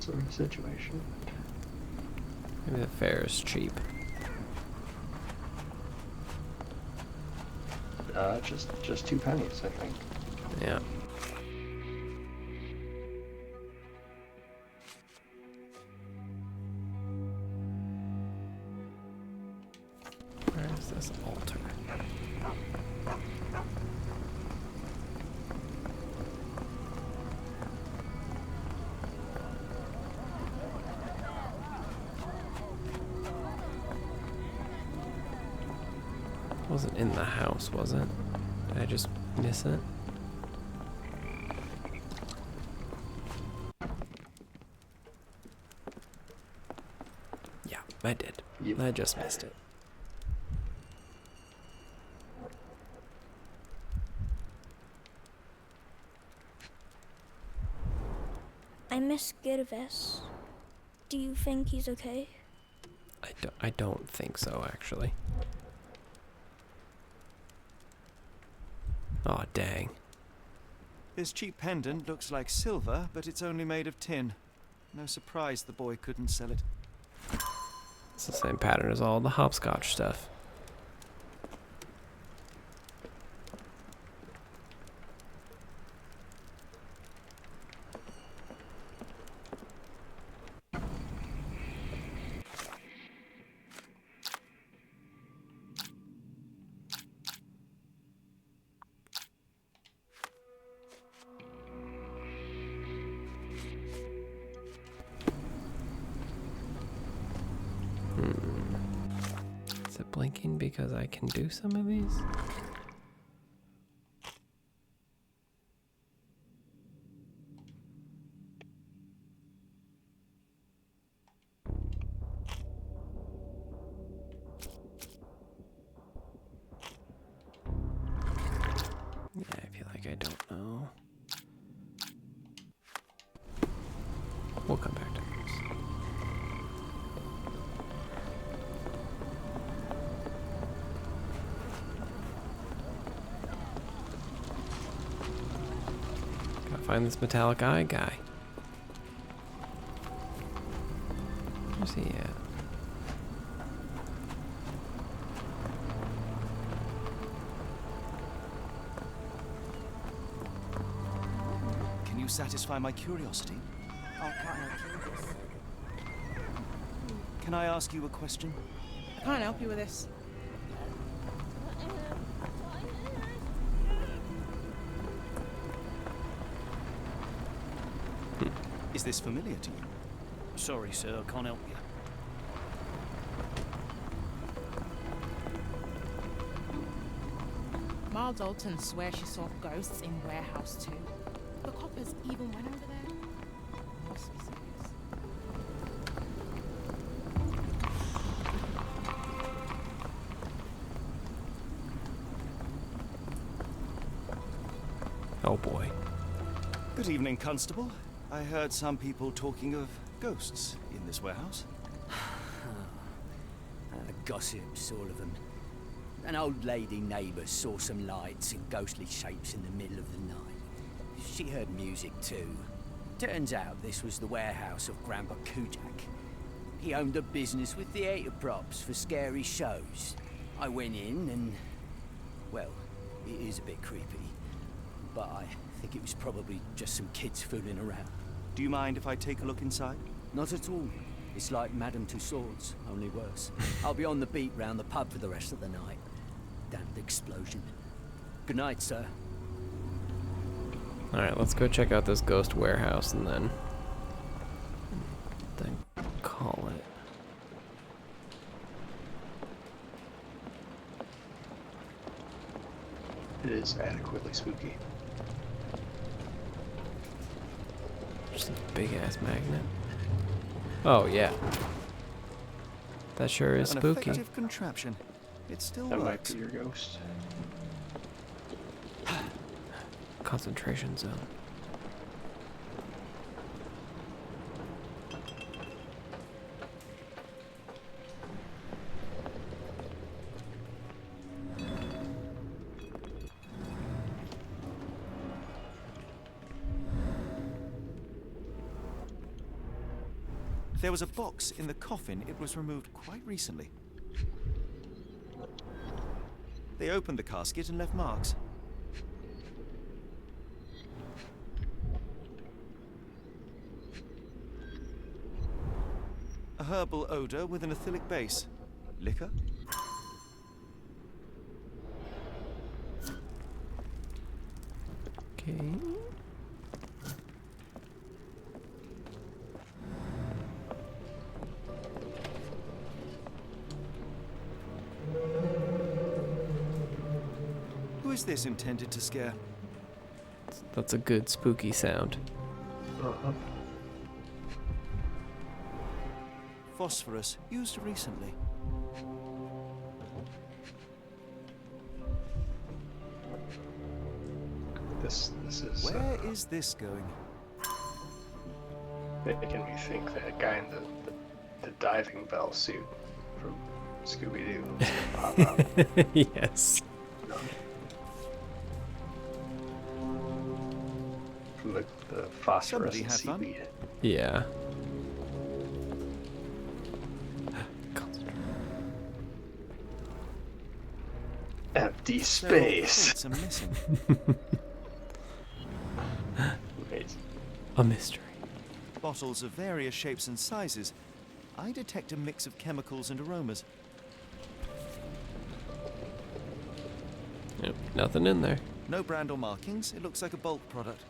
Sort of situation. Maybe the fare is cheap. Just 2 pennies, I think. Yeah. Where is this altar? Wasn't in the house, was it? Did I just miss it? Yeah, I did. Yep. I just missed it. I miss Gervais. Do you think he's okay? I don't think so, actually. Aw, dang. This cheap pendant looks like silver, but it's only made of tin. No surprise the boy couldn't sell it. It's the same pattern as all the hopscotch stuff. Is it blinking because I can do some of these? Yeah, I feel like I don't know. We'll come back to this. Gotta find this metallic eye guy. Where's he at? Can you satisfy my curiosity? I can't help you with this. Can I ask you a question? I can't help you with this. Is this familiar to you? Sorry, sir, I can't help you. Ma Dalton swears she saw ghosts in Warehouse 2. The coppers even went over there. Must be serious. Oh boy. Good evening, Constable. I heard some people talking of ghosts in this warehouse. Gossips, all of them. An old lady neighbour saw some lights and ghostly shapes in the middle of the night. She heard music too. Turns out this was the warehouse of Grandpa Kujak. He owned a business with theatre props for scary shows. I went in and... well, it is a bit creepy. but I think it was probably just some kids fooling around. Do you mind if I take a look inside? Not at all. It's like Madame Tussauds, only worse. I'll be on the beat round the pub for the rest of the night. Damned explosion. Good night, sir. Alright, let's go check out this ghost warehouse and then call it. It is adequately spooky. Just a big ass magnet. Oh yeah. That sure is An spooky. effective contraption. It still That might works. be your ghost. Concentration zone. There was a box in the coffin. It was removed quite recently. They opened the casket and left marks. A herbal odor with an acylic base. Liquor? Okay. Who is this intended to scare? That's a good spooky sound. Phosphorus, used recently. This is Where is this going? making me think that guy in the diving bell suit from Scooby-Doo is gonna pop out. Yes. From the phosphorescent had fun. seaweed. Yeah. Empty Several space. points are missing. Wait. A mystery. Bottles of various shapes and sizes. I detect a mix of chemicals and aromas. Yep, nothing in there. No brand or markings. It looks like a bulk product.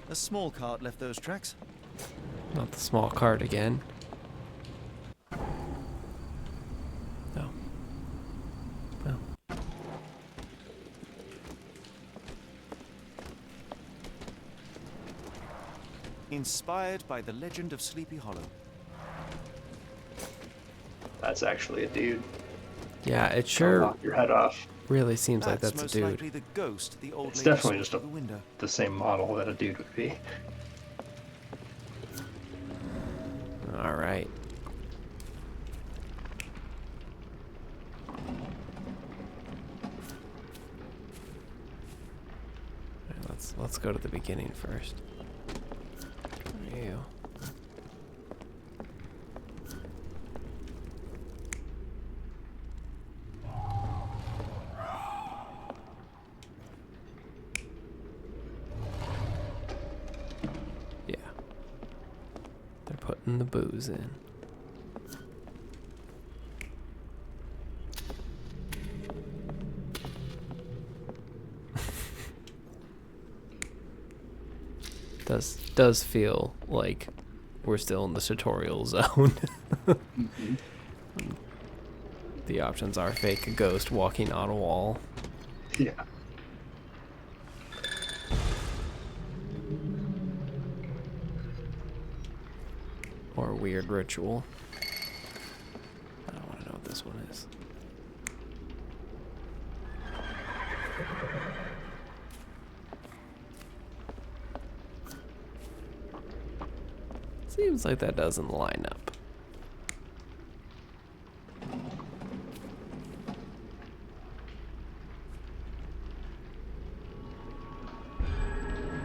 A small cart left those tracks. Not the small cart again. No. No. Inspired by the legend of Sleepy Hollow. That's actually a dude. Yeah, it Gonna sure knock your head off. really seems like that's a most dude. likely the ghost the old It's lady definitely saw just through the window. the same model that a dude would be. All right. Let's go to the beginning first. Ew. Yeah. They're putting the booze in. Does feel like we're still in the tutorial zone. The options are fake a ghost walking on a wall. Yeah. Or a weird ritual. I don't want to know what this one is. Seems like that doesn't line up.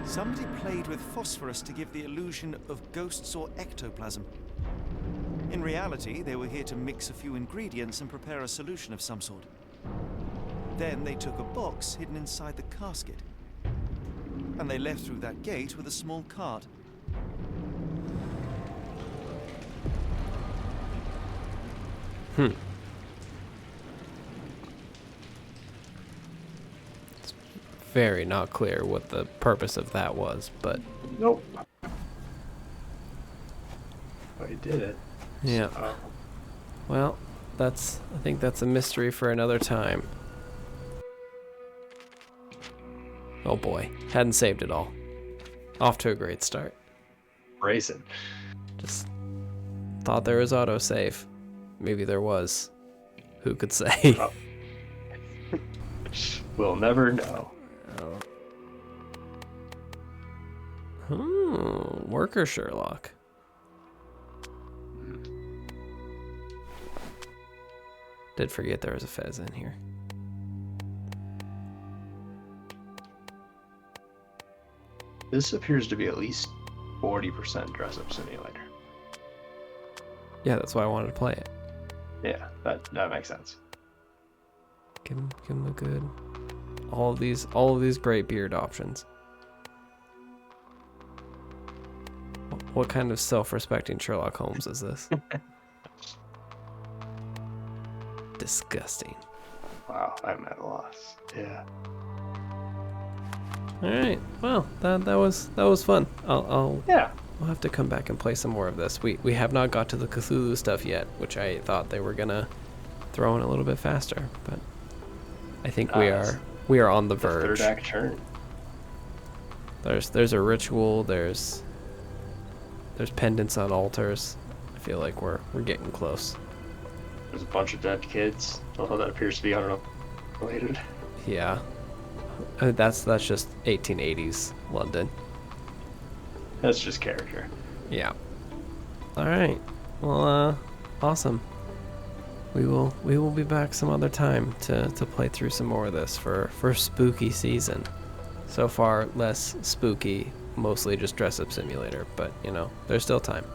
Somebody played with phosphorus to give the illusion of ghosts or ectoplasm. In In reality, they were here to mix a few ingredients and prepare a solution of some sort. Then they took a box hidden inside the casket. And they left through that gate with a small cart. It's very not clear what the purpose of that was, but... Nope. Oh, he did it. Yeah. So. Well, I think that's a mystery for another time. Oh boy, hadn't saved it all. Off to a great start. Racing. Just thought there was autosave. Maybe there was. Who could say? Oh. We'll never know. Worker Sherlock. Did forget there was a fez in here. This appears to be at least 40% dress-up simulator. Yeah, that's why I wanted to play it. Yeah, that makes sense. Give him a good. All of these great beard options. What kind of self-respecting Sherlock Holmes is this? Disgusting. Wow, I'm at a loss. Yeah. All right. Well, that was fun. I'll have to come back and play some more of this. We have not got to the Cthulhu stuff yet, which I thought they were gonna throw in a little bit faster, but I think we are on the verge. Third act turn. There's a ritual. There's pendants on altars. I feel like we're getting close. There's a bunch of dead kids, although that appears to be unrelated. Yeah. That's just 1880s London. That's just character. Yeah. All right. Well, awesome. We will be back some other time to play through some more of this for spooky season. So far, less spooky, mostly just dress-up simulator, but you know, there's still time.